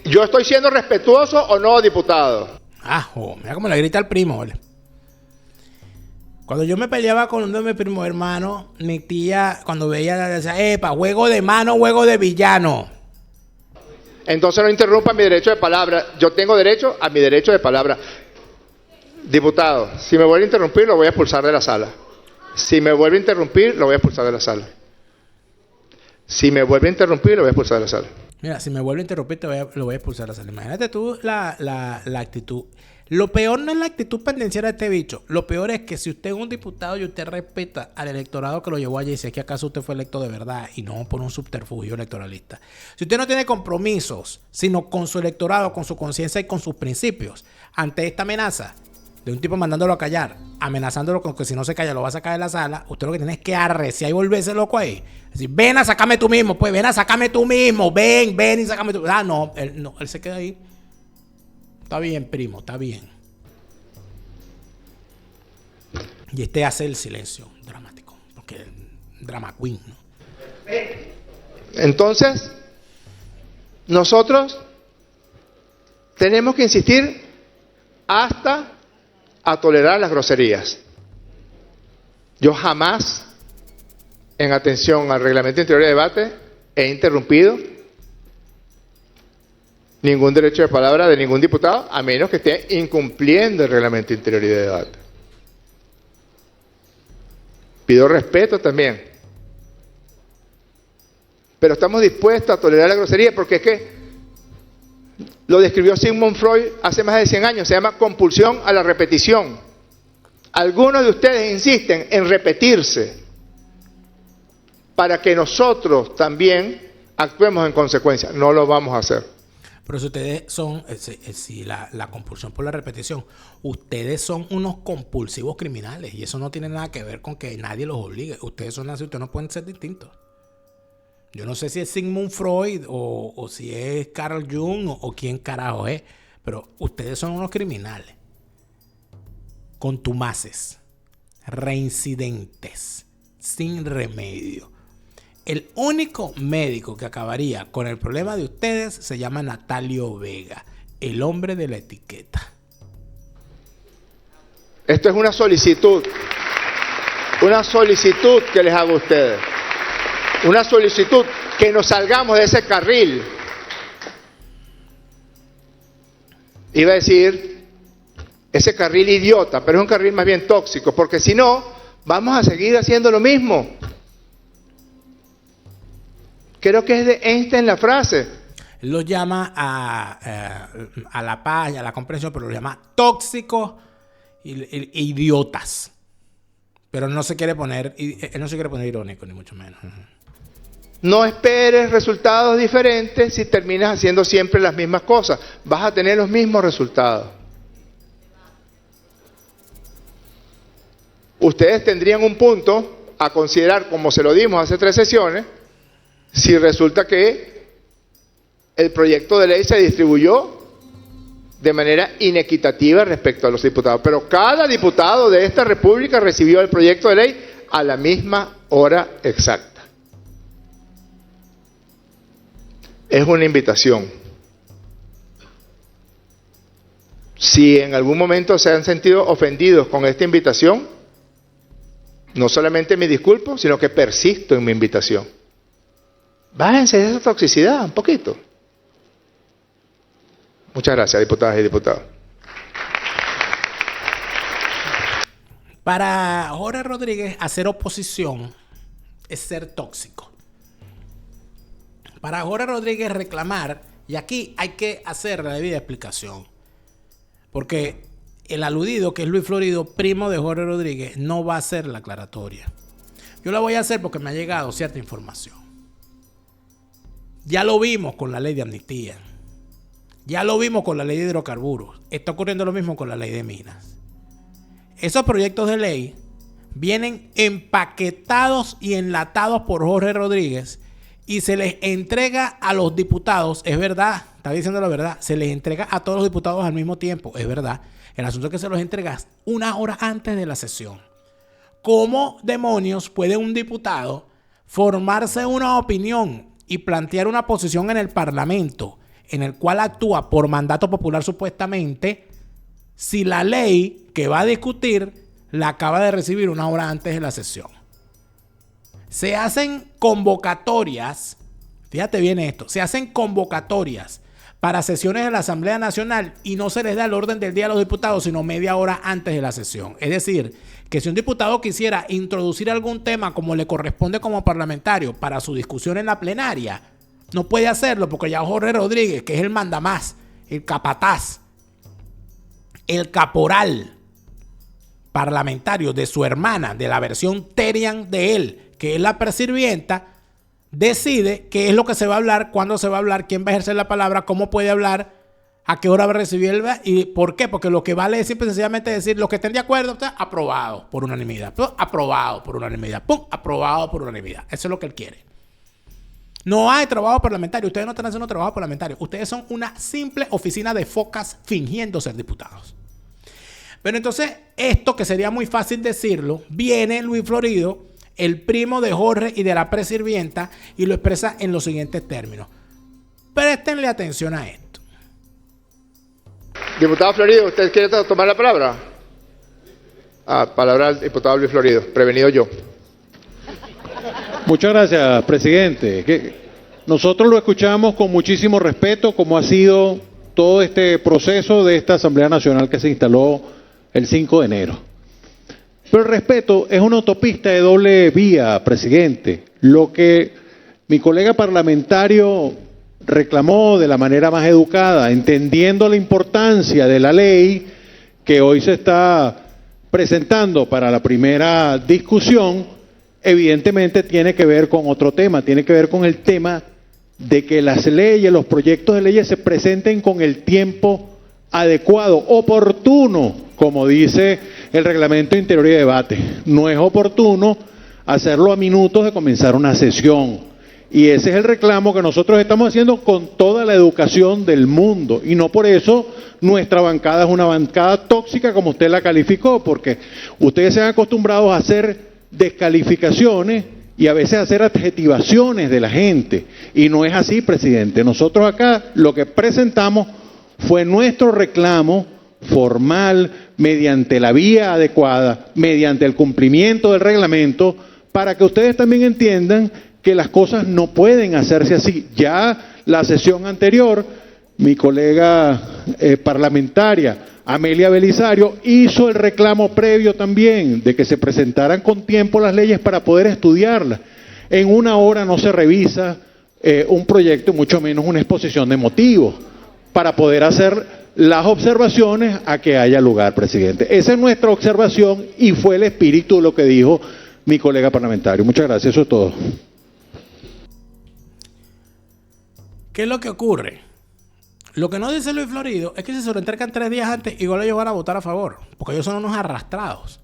Speaker 5: Yo estoy siendo respetuoso o no, diputado.
Speaker 1: Mira cómo le grita al primo, ¿vale? Cuando yo me peleaba con uno de mis primos hermanos, mi tía, cuando veía, decía, epa, juego de mano, juego de villano.
Speaker 5: Entonces no interrumpa mi derecho de palabra. Yo tengo derecho a mi derecho de palabra. Diputado, si me vuelve a interrumpir, lo voy a expulsar de la sala. Si me vuelve a interrumpir, lo voy a expulsar de la sala. Si me vuelve a interrumpir, lo voy a expulsar de la sala.
Speaker 1: Mira, si me vuelve a interrumpir, lo voy a expulsar de la sala. Imagínate tú la actitud. Lo peor no es la actitud pendenciera de este bicho. Lo peor es que si usted es un diputado y usted respeta al electorado que lo llevó allí, si es que acaso usted fue electo de verdad y no por un subterfugio electoralista. Si usted no tiene compromisos, sino con su electorado, con su conciencia y con sus principios, ante esta amenaza de un tipo mandándolo a callar, amenazándolo con que si no se calla lo va a sacar de la sala, usted lo que tiene es que arreciar y volverse loco ahí. Es decir, ven a sacarme tú mismo, pues ven a sacarme tú mismo, ven y sácame tú. Él se queda ahí. Está bien, primo, está bien. Y hace el silencio dramático, porque es drama queen, ¿no?
Speaker 5: Entonces, nosotros tenemos que insistir hasta a tolerar las groserías. Yo jamás, en atención al reglamento interior de debate, he interrumpido ningún derecho de palabra de ningún diputado, a menos que esté incumpliendo el reglamento interior y de debate. Pido respeto también. Pero estamos dispuestos a tolerar la grosería porque es que lo describió Sigmund Freud hace más de 100 años, se llama compulsión a la repetición. Algunos de ustedes insisten en repetirse para que nosotros también actuemos en consecuencia. No lo vamos a hacer.
Speaker 1: Pero si ustedes son, si la compulsión por la repetición, ustedes son unos compulsivos criminales y eso no tiene nada que ver con que nadie los obligue. Ustedes son así, ustedes no pueden ser distintos. Yo no sé si es Sigmund Freud o si es Carl Jung o quién carajo es, pero ustedes son unos criminales. Contumaces, reincidentes, sin remedio. El único médico que acabaría con el problema de ustedes se llama Natalio Vega, el hombre de la etiqueta.
Speaker 5: Esto es una solicitud que les hago a ustedes. Una solicitud que nos salgamos de ese carril. Iba a decir, ese carril idiota, pero es un carril más bien tóxico, porque si no, vamos a seguir haciendo lo mismo. Creo que es de Einstein la frase.
Speaker 1: Él los llama a la paz y a la comprensión, pero los llama tóxicos e idiotas. Pero él no se quiere poner irónico, ni mucho menos.
Speaker 5: No esperes resultados diferentes si terminas haciendo siempre las mismas cosas. Vas a tener los mismos resultados. Ustedes tendrían un punto a considerar, como se lo dimos hace 3 sesiones, si resulta que el proyecto de ley se distribuyó de manera inequitativa respecto a los diputados. Pero cada diputado de esta república recibió el proyecto de ley a la misma hora exacta. Es una invitación. Si en algún momento se han sentido ofendidos con esta invitación, no solamente me disculpo, sino que persisto en mi invitación. Bájense de esa toxicidad un poquito. Muchas gracias, diputadas y diputados.
Speaker 1: Para Jorge Rodríguez, hacer oposición es ser tóxico. Para Jorge Rodríguez reclamar, y aquí hay que hacer la debida explicación, porque el aludido, que es Luis Florido, primo de Jorge Rodríguez, no va a hacer la aclaratoria. Yo la voy a hacer porque me ha llegado cierta información. Ya lo vimos con la ley de amnistía. Ya lo vimos con la ley de hidrocarburos. Está ocurriendo lo mismo con la ley de minas. Esos proyectos de ley vienen empaquetados y enlatados por Jorge Rodríguez y se les entrega a los diputados. Es verdad, está diciendo la verdad. Se les entrega a todos los diputados al mismo tiempo. Es verdad. El asunto es que se los entregas 1 hora antes de la sesión. ¿Cómo demonios puede un diputado formarse una opinión y plantear una posición en el Parlamento en el cual actúa por mandato popular supuestamente, si la ley que va a discutir la acaba de recibir 1 hora antes de la sesión? Se hacen convocatorias, fíjate bien esto, se hacen convocatorias para sesiones de la Asamblea Nacional y no se les da el orden del día a los diputados, sino media hora antes de la sesión. Es decir, que si un diputado quisiera introducir algún tema como le corresponde como parlamentario para su discusión en la plenaria, no puede hacerlo porque ya Jorge Rodríguez, que es el mandamás, el capataz, el caporal parlamentario de su hermana, de la versión Terian de él, que es la presirvienta, decide qué es lo que se va a hablar, cuándo se va a hablar, quién va a ejercer la palabra, cómo puede hablar, a qué hora va a recibir y por qué. Porque lo que vale es simple y sencillamente decir, los que estén de acuerdo, aprobado por unanimidad, aprobado por unanimidad, aprobado por unanimidad. Eso es lo que él quiere. No hay trabajo parlamentario. Ustedes no están haciendo trabajo parlamentario. Ustedes son una simple oficina de focas fingiendo ser diputados. Pero entonces, esto que sería muy fácil decirlo, viene Luis Florido, el primo de Jorge y de la presirvienta, y lo expresa en los siguientes términos. Préstenle atención a esto.
Speaker 5: Diputado Florido, ¿usted quiere tomar la palabra? Palabra al diputado Luis Florido, prevenido yo.
Speaker 7: Muchas gracias, presidente. Nosotros lo escuchamos con muchísimo respeto, como ha sido todo este proceso de esta Asamblea Nacional que se instaló el 5 de enero. Pero el respeto es una autopista de doble vía, presidente. Lo que mi colega parlamentario reclamó de la manera más educada, entendiendo la importancia de la ley que hoy se está presentando para la primera discusión, evidentemente tiene que ver con otro tema, tiene que ver con el tema de que las leyes, los proyectos de leyes se presenten con el tiempo adecuado, oportuno, como dice el Reglamento Interior y Debate. No es oportuno hacerlo a minutos de comenzar una sesión. Y ese es el reclamo que nosotros estamos haciendo con toda la educación del mundo. Y no por eso nuestra bancada es una bancada tóxica como usted la calificó, porque ustedes se han acostumbrado a hacer descalificaciones y a veces hacer adjetivaciones de la gente. Y no es así, presidente. Nosotros acá lo que presentamos fue nuestro reclamo formal, mediante la vía adecuada, mediante el cumplimiento del reglamento, para que ustedes también entiendan que las cosas no pueden hacerse así. Ya la sesión anterior, mi colega parlamentaria, Amelia Belisario, hizo el reclamo previo también de que se presentaran con tiempo las leyes para poder estudiarlas. En 1 hora no se revisa un proyecto, mucho menos una exposición de motivos, para poder hacer las observaciones a que haya lugar, presidente. Esa es nuestra observación y fue el espíritu de lo que dijo mi colega parlamentario. Muchas gracias, eso es todo.
Speaker 1: ¿Qué es lo que ocurre? Lo que no dice Luis Florido es que si se lo entregan 3 días antes, igual ellos van a votar a favor, porque ellos son unos arrastrados.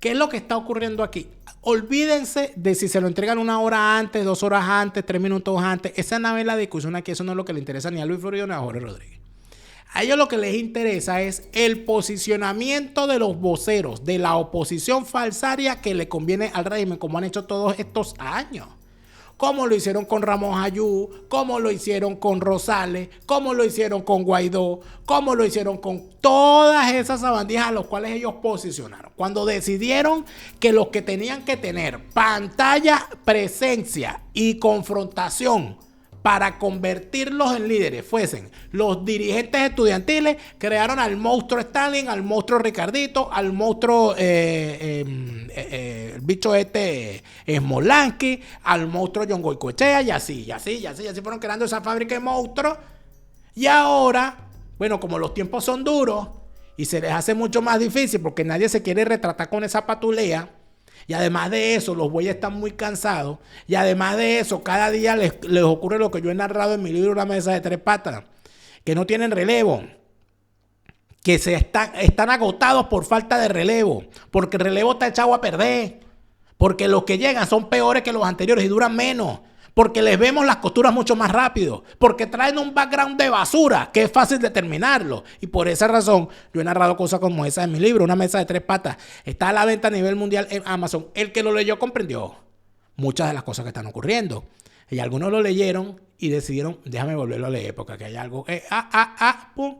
Speaker 1: ¿Qué es lo que está ocurriendo aquí? olvídense de si se lo entregan 1 hora antes, 2 horas antes, 3 minutos antes. Esa no es la discusión aquí, eso no es lo que le interesa ni a Luis Florido ni a Jorge Rodríguez. A ellos lo que les interesa es el posicionamiento de los voceros de la oposición falsaria que le conviene al régimen, como han hecho todos estos años. Como lo hicieron con Ramón Ayú, como lo hicieron con Rosales, como lo hicieron con Guaidó, como lo hicieron con todas esas sabandijas a los cuales ellos posicionaron. Cuando decidieron que los que tenían que tener pantalla, presencia y confrontación para convertirlos en líderes fuesen los dirigentes estudiantiles, crearon al monstruo Stalin, al monstruo Ricardito, al monstruo el bicho Smolansky, al monstruo John Goicoechea, y así fueron creando esa fábrica de monstruos. Y ahora, bueno, como los tiempos son duros y se les hace mucho más difícil porque nadie se quiere retratar con esa patulea, y además de eso, los bueyes están muy cansados. Y además de eso, cada día les ocurre lo que yo he narrado en mi libro Una mesa de 3 patas. Que no tienen relevo. Que están agotados por falta de relevo. Porque el relevo está echado a perder. Porque los que llegan son peores que los anteriores y duran menos. Porque les vemos las costuras mucho más rápido. Porque traen un background de basura que es fácil determinarlo. Y por esa razón yo he narrado cosas como esa en mi libro, Una mesa de 3 patas. Está a la venta a nivel mundial en Amazon. El que lo leyó comprendió muchas de las cosas que están ocurriendo. Y algunos lo leyeron y decidieron, déjame volverlo a leer porque aquí hay algo. Pum.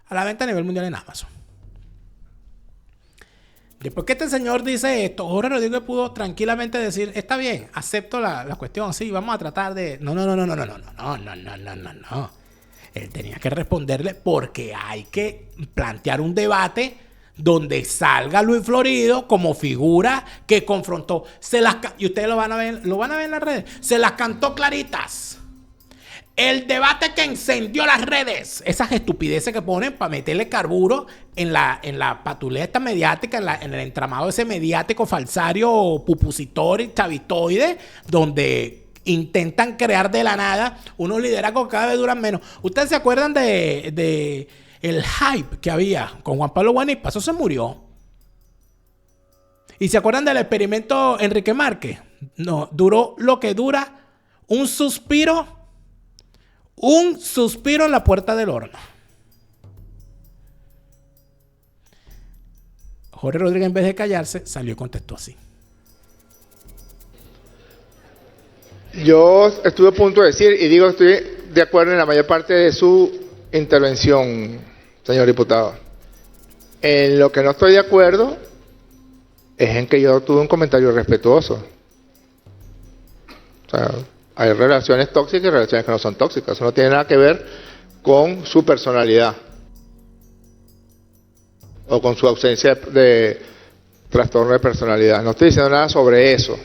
Speaker 1: A la venta a nivel mundial en Amazon. Después que este señor dice esto, Jorge Rodríguez pudo tranquilamente decir, está bien, acepto la cuestión, sí, vamos a tratar de... No. Él tenía que responderle porque hay que plantear un debate donde salga Luis Florido como figura que confrontó. Y ustedes lo van a ver en las redes. Se las cantó claritas. El debate que encendió las redes, esas estupideces que ponen para meterle carburo en la patuleta mediática, en el entramado ese mediático falsario, pupusitor y chavitoide, donde intentan crear de la nada unos liderazgos que cada vez duran menos. ¿Ustedes se acuerdan de el hype que había con Juan Pablo Guanipa? Eso se murió. ¿Y se acuerdan del experimento Enrique Márquez? No, duró lo que dura un suspiro en la puerta del horno. Jorge Rodríguez, en vez de callarse, salió y contestó así.
Speaker 5: Yo estuve a punto de decir, y digo, estoy de acuerdo en la mayor parte de su intervención, señor diputado. En lo que no estoy de acuerdo es en que yo tuve un comentario respetuoso. O sea, hay relaciones tóxicas y relaciones que no son tóxicas. Eso no tiene nada que ver con su personalidad o con su ausencia de trastorno de personalidad. No estoy diciendo nada sobre eso.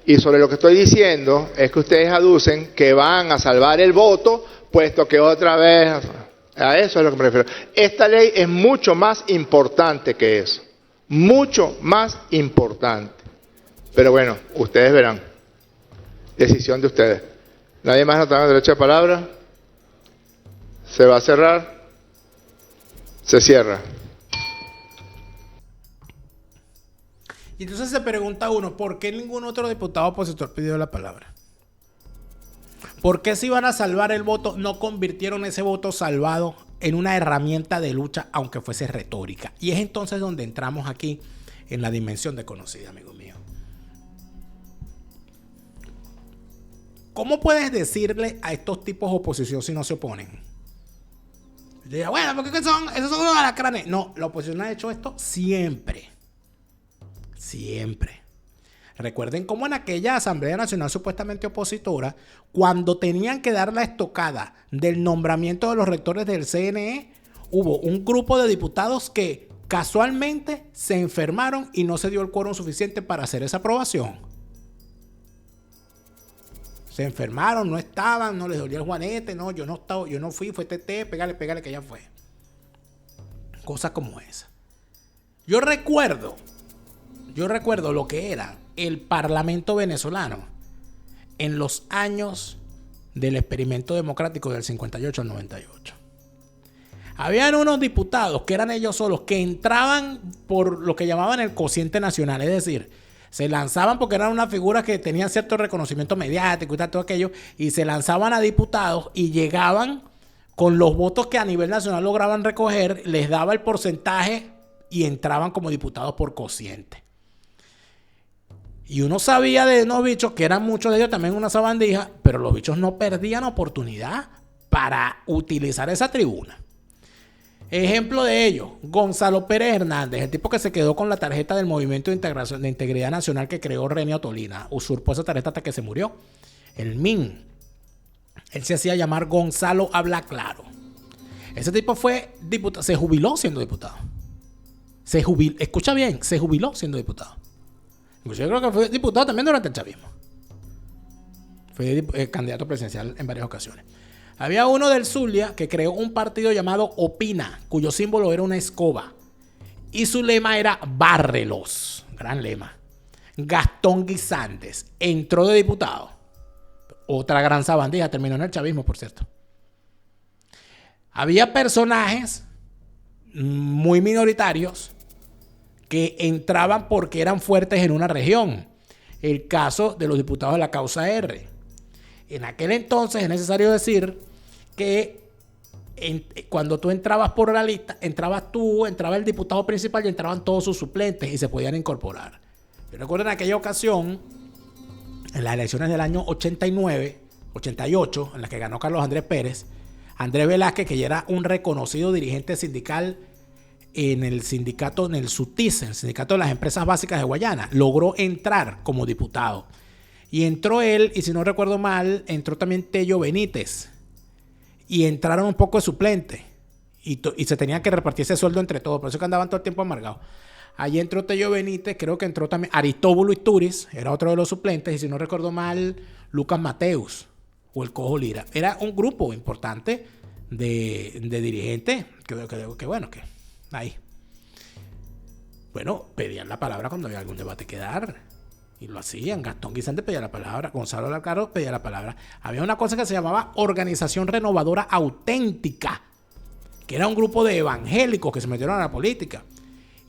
Speaker 5: Y sobre lo que estoy diciendo es que ustedes aducen que van a salvar el voto, puesto que otra vez... A eso es lo que me refiero. Esta ley es mucho más importante que eso. Mucho más importante. Pero bueno, ustedes verán. Decisión de ustedes. Nadie más no tiene derecho de palabra. Se va a cerrar. Se cierra.
Speaker 1: Y entonces se pregunta uno, ¿por qué ningún otro diputado opositor pidió la palabra? ¿Por qué si iban a salvar el voto no convirtieron ese voto salvado en una herramienta de lucha, aunque fuese retórica? Y es entonces donde entramos aquí en la dimensión desconocida, amigo mío. ¿Cómo puedes decirle a estos tipos oposición si no se oponen? Diga, bueno, porque esos son unos alacranes. No, la oposición ha hecho esto siempre. Siempre. Recuerden cómo en aquella Asamblea Nacional supuestamente opositora, cuando tenían que dar la estocada del nombramiento de los rectores del CNE, hubo un grupo de diputados que casualmente se enfermaron y no se dio el quórum suficiente para hacer esa aprobación. Se enfermaron, no estaban, no les dolía el juanete, no, yo no fui, fue TT, pégale que ya fue. Cosas como esa. Yo recuerdo lo que era el Parlamento venezolano en los años del experimento democrático del 58 al 98. Habían unos diputados que eran ellos solos, que entraban por lo que llamaban el cociente nacional, es decir, Se lanzaban porque eran unas figuras que tenían cierto reconocimiento mediático y tal, todo aquello, y se lanzaban a diputados y llegaban con los votos que a nivel nacional lograban recoger, les daba el porcentaje y entraban como diputados por cociente. Y uno sabía de unos bichos, que eran muchos de ellos también una sabandija, pero los bichos no perdían oportunidad para utilizar esa tribuna. Ejemplo de ello, Gonzalo Pérez Hernández, el tipo que se quedó con la tarjeta del Movimiento de Integración de Integridad Nacional que creó Renio Tolina, usurpó esa tarjeta hasta que se murió. El MIN. Él se hacía llamar Gonzalo Habla Claro. Ese tipo fue diputado, se jubiló siendo diputado. Escucha bien, se jubiló siendo diputado. Yo creo que fue diputado también durante el chavismo. Fue candidato presidencial en varias ocasiones. Había uno del Zulia que creó un partido llamado Opina, cuyo símbolo era una escoba. Y su lema era Bárrelos. Gran lema. Gastón Guisantes entró de diputado. Otra gran sabandija, terminó en el chavismo, por cierto. Había personajes muy minoritarios que entraban porque eran fuertes en una región. El caso de los diputados de la causa R. En aquel entonces es necesario decir que cuando tú entrabas por la lista, entraba el diputado principal y entraban todos sus suplentes y se podían incorporar. Yo recuerdo en aquella ocasión, en las elecciones del año 88, en las que ganó Carlos Andrés Pérez, Andrés Velázquez, que ya era un reconocido dirigente sindical en el sindicato, en el SUTIS, el sindicato de las empresas básicas de Guayana, logró entrar como diputado. Y entró él, y si no recuerdo mal, entró también Tello Benítez. Y entraron un poco de suplentes. Y se tenían que repartir ese sueldo entre todos. Por eso que andaban todo el tiempo amargados. Allí entró Tello Benítez, creo que entró también Aristóbulo Isturiz, era otro de los suplentes. Y si no recuerdo mal, Lucas Mateus o el Cojo Lira. Era un grupo importante de dirigentes que bueno, que ahí. Bueno, pedían la palabra cuando había algún debate que dar. Y lo hacían. Gastón Guisantes pedía la palabra. Gonzalo Alcaro pedía la palabra. Había una cosa que se llamaba Organización Renovadora Auténtica, que era un grupo de evangélicos que se metieron a la política.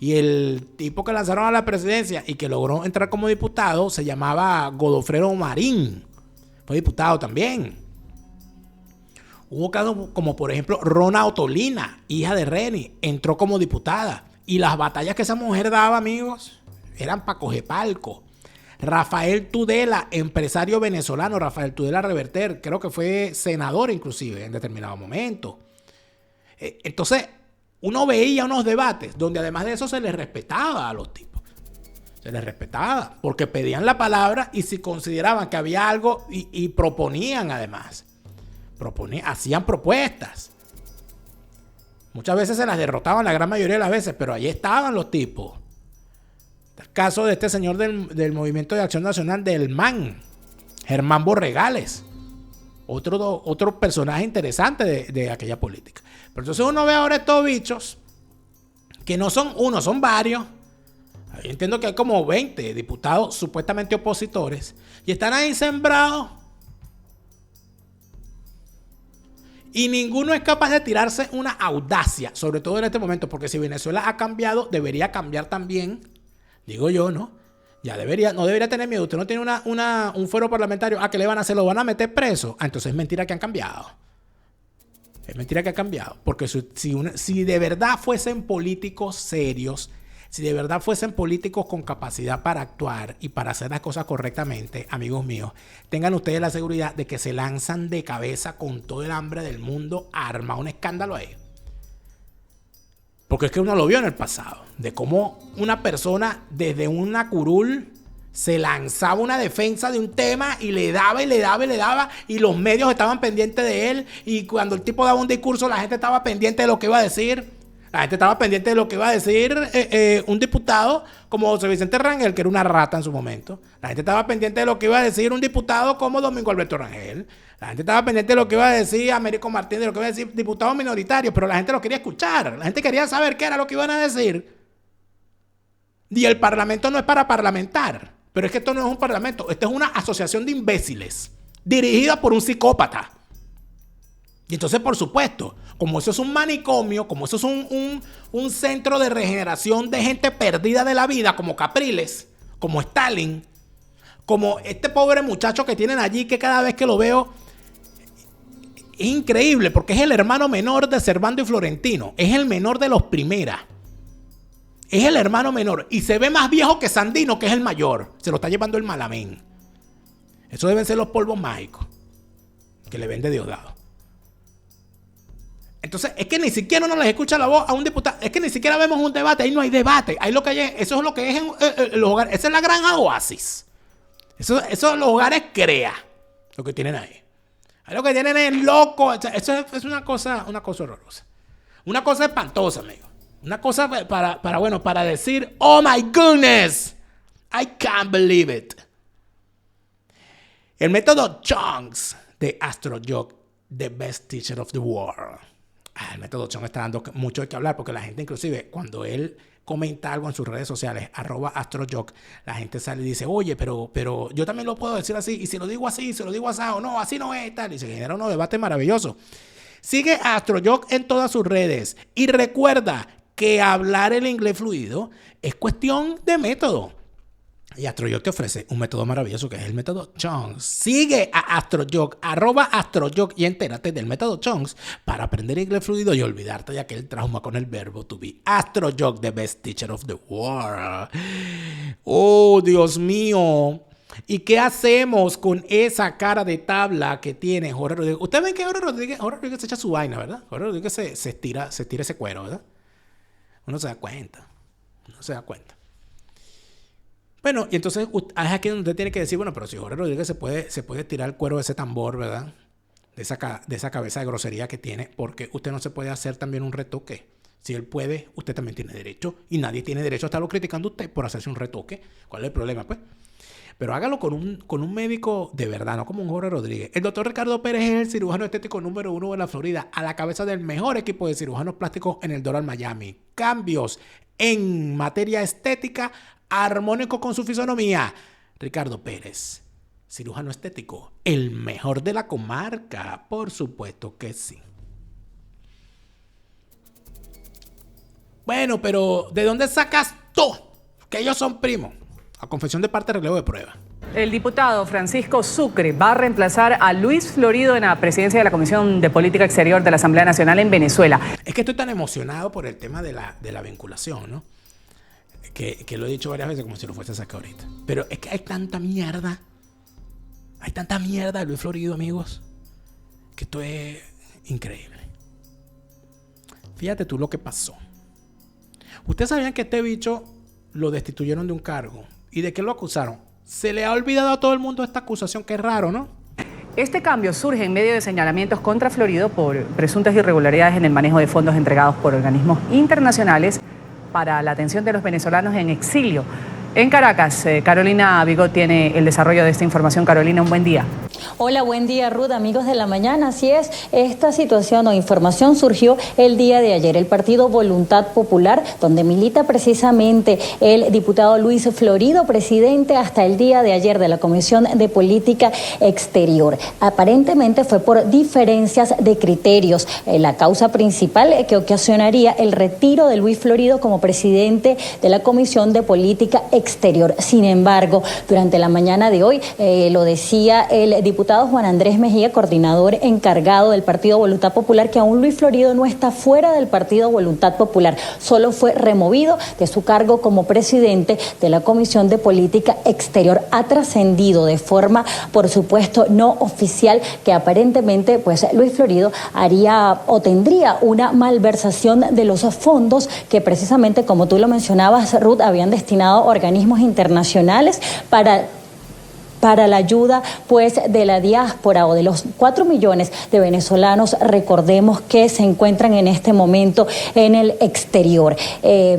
Speaker 1: Y el tipo que lanzaron a la presidencia y que logró entrar como diputado se llamaba Godofredo Marín. Fue diputado también. Hubo casos como, por ejemplo, Rona Otolina, hija de Reni, entró como diputada. Y las batallas que esa mujer daba, amigos, eran para coger palco. Rafael Tudela, empresario venezolano, Rafael Tudela Reverter, creo que fue senador inclusive en determinado momento. Entonces, uno veía unos debates donde además de eso se les respetaba a los tipos. Se les respetaba porque pedían la palabra y si consideraban que había algo y proponían además. Hacían propuestas. Muchas veces se las derrotaban la gran mayoría de las veces, pero ahí estaban los tipos. El caso de este señor del Movimiento de Acción Nacional del MAN, Germán Borregales, otro personaje interesante de aquella política. Pero entonces uno ve ahora estos bichos que no son uno, son varios. Yo entiendo que hay como 20 diputados supuestamente opositores y están ahí sembrados y ninguno es capaz de tirarse una audacia, sobre todo en este momento, porque si Venezuela ha cambiado, debería cambiar también. Digo yo, ¿no? Ya no debería tener miedo. Usted no tiene un fuero parlamentario. ¿Qué le van a hacer? ¿Lo van a meter preso? Entonces es mentira que han cambiado. Es mentira que han cambiado. Porque si de verdad fuesen políticos serios, si de verdad fuesen políticos con capacidad para actuar y para hacer las cosas correctamente, amigos míos, tengan ustedes la seguridad de que se lanzan de cabeza con todo el hambre del mundo a armar un escándalo ahí. Porque es que uno lo vio en el pasado, de cómo una persona desde una curul se lanzaba una defensa de un tema y le daba y los medios estaban pendientes de él y cuando el tipo daba un discurso la gente estaba pendiente de lo que iba a decir. La gente estaba pendiente de lo que iba a decir un diputado como José Vicente Rangel, que era una rata en su momento. La gente estaba pendiente de lo que iba a decir un diputado como Domingo Alberto Rangel. La gente estaba pendiente de lo que iba a decir Américo Martínez, de lo que iba a decir diputados minoritarios, pero la gente lo quería escuchar. La gente quería saber qué era lo que iban a decir. Y el parlamento no es para parlamentar. Pero es que esto no es un parlamento. Esto es una asociación de imbéciles dirigida por un psicópata. Y entonces, por supuesto, como eso es un manicomio, como eso es un centro de regeneración de gente perdida de la vida, como Capriles, como Stalin, como este pobre muchacho que tienen allí, que cada vez que lo veo es increíble, porque es el hermano menor de Servando y Florentino, es el menor de los Primeras, es el hermano menor y se ve más viejo que Sandino, que es el mayor. Se lo está llevando el Malamén. Eso deben ser los polvos mágicos que le vende Diosdado. Entonces, es que ni siquiera uno les escucha la voz a un diputado. Es que ni siquiera vemos un debate. Ahí no hay debate. Ahí lo que hay es, eso es lo que es en los hogares. Esa es la granja Oasis. Eso es los hogares CREA. Lo que tienen ahí. Ahí lo que tienen es loco. Eso es una cosa horrorosa. Una cosa espantosa, amigo. Una cosa para decir, oh my goodness, I can't believe it. El método Chunks de AstroJock, the best teacher of the world. El método Chunks está dando mucho de qué hablar, porque la gente, inclusive, cuando él comenta algo en sus redes sociales, @AstroJock, la gente sale y dice, oye, pero yo también lo puedo decir así, y si lo digo así, si lo digo así, o no, así no es, tal, y se genera un debate maravilloso. Sigue a AstroJock en todas sus redes, y recuerda que hablar el inglés fluido es cuestión de método. Y AstroJock te ofrece un método maravilloso que es el método Chunks. Sigue a AstroJock, @AstroJock, y entérate del método Chunks para aprender inglés fluido y olvidarte de aquel trauma con el verbo to be. AstroJock, the best teacher of the world. Oh, Dios mío. ¿Y qué hacemos con esa cara de tabla que tiene Jorge Rodríguez? Ustedes ven que Jorge Rodríguez se echa su vaina, ¿verdad? Jorge Rodríguez se estira ese cuero, ¿verdad? Uno se da cuenta. Bueno, y entonces es aquí donde usted tiene que decir, bueno, pero si Jorge Rodríguez se puede tirar el cuero de ese tambor, ¿verdad? De esa cabeza de grosería que tiene, porque usted no se puede hacer también un retoque. Si él puede, usted también tiene derecho, y nadie tiene derecho a estarlo criticando a usted por hacerse un retoque. ¿Cuál es el problema, pues? Pero hágalo con un médico de verdad, no como un Jorge Rodríguez. El doctor Ricardo Pérez es el cirujano estético número 1 de la Florida, a la cabeza del mejor equipo de cirujanos plásticos en el Doral Miami. Cambios en materia estética armónico con su fisonomía. Ricardo Pérez, cirujano estético, el mejor de la comarca. Por supuesto que sí. Bueno, pero ¿de dónde sacas tú que ellos son primos? A confesión de parte, relevo de prueba.
Speaker 4: El diputado Francisco Sucre va a reemplazar a Luis Florido en la presidencia de la Comisión de Política Exterior de la Asamblea Nacional en Venezuela.
Speaker 1: Es que estoy tan emocionado por el tema de la vinculación, ¿no? Que lo he dicho varias veces como si lo fuese a sacar ahorita. Pero es que hay tanta mierda. Hay tanta mierda de Luis Florido, amigos, que esto es increíble. Fíjate tú lo que pasó. Ustedes sabían que este bicho lo destituyeron de un cargo. ¿Y de qué lo acusaron? Se le ha olvidado a todo el mundo esta acusación, que es raro, ¿no?
Speaker 4: Este cambio surge en medio de señalamientos contra Florido por presuntas irregularidades en el manejo de fondos entregados por organismos internacionales para la atención de los venezolanos en exilio. En Caracas, Carolina Vigo tiene el desarrollo de esta información. Carolina, un buen día.
Speaker 8: Hola, buen día, Ruth, amigos de la mañana. Así es, esta situación o información surgió el día de ayer. El partido Voluntad Popular, donde milita precisamente el diputado Luis Florido, presidente hasta el día de ayer de la Comisión de Política Exterior. Aparentemente fue por diferencias de criterios. La causa principal que ocasionaría el retiro de Luis Florido como presidente de la Comisión de Política Exterior. Sin embargo, durante la mañana de hoy, lo decía el diputado Juan Andrés Mejía, coordinador encargado del Partido Voluntad Popular, que aún Luis Florido no está fuera del Partido Voluntad Popular, solo fue removido de su cargo como presidente de la Comisión de Política Exterior. Ha trascendido de forma, por supuesto, no oficial, que aparentemente pues Luis Florido haría o tendría una malversación de los fondos que precisamente, como tú lo mencionabas, Ruth, habían destinado a organismos internacionales para la ayuda pues de la diáspora o de los 4 millones de venezolanos, recordemos, que se encuentran en este momento en el exterior. Es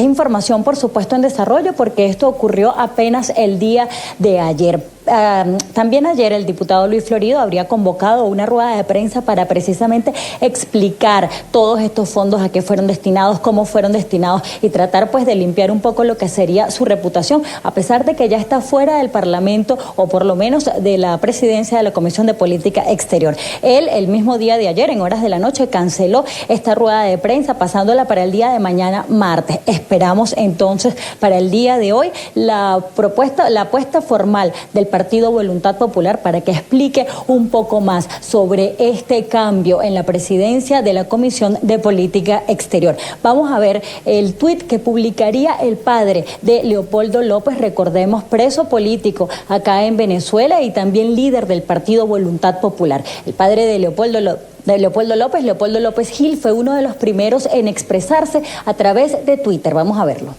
Speaker 8: información, por supuesto, en desarrollo, porque esto ocurrió apenas el día de ayer. También ayer el diputado Luis Florido habría convocado una rueda de prensa para precisamente explicar todos estos fondos, a qué fueron destinados, cómo fueron destinados y tratar pues de limpiar un poco lo que sería su reputación, a pesar de que ya está fuera del Parlamento o por lo menos de la presidencia de la Comisión de Política Exterior. Él, el mismo día de ayer, en horas de la noche, canceló esta rueda de prensa, pasándola para el día de mañana, martes. Esperamos entonces para el día de hoy la apuesta formal del Partido Voluntad Popular para que explique un poco más sobre este cambio en la presidencia de la Comisión de Política Exterior. Vamos a ver el tuit que publicaría el padre de Leopoldo López, recordemos, preso político acá en Venezuela y también líder del Partido Voluntad Popular. El padre de Leopoldo López Gil, fue uno de los primeros en expresarse a través de Twitter. Vamos a verlo.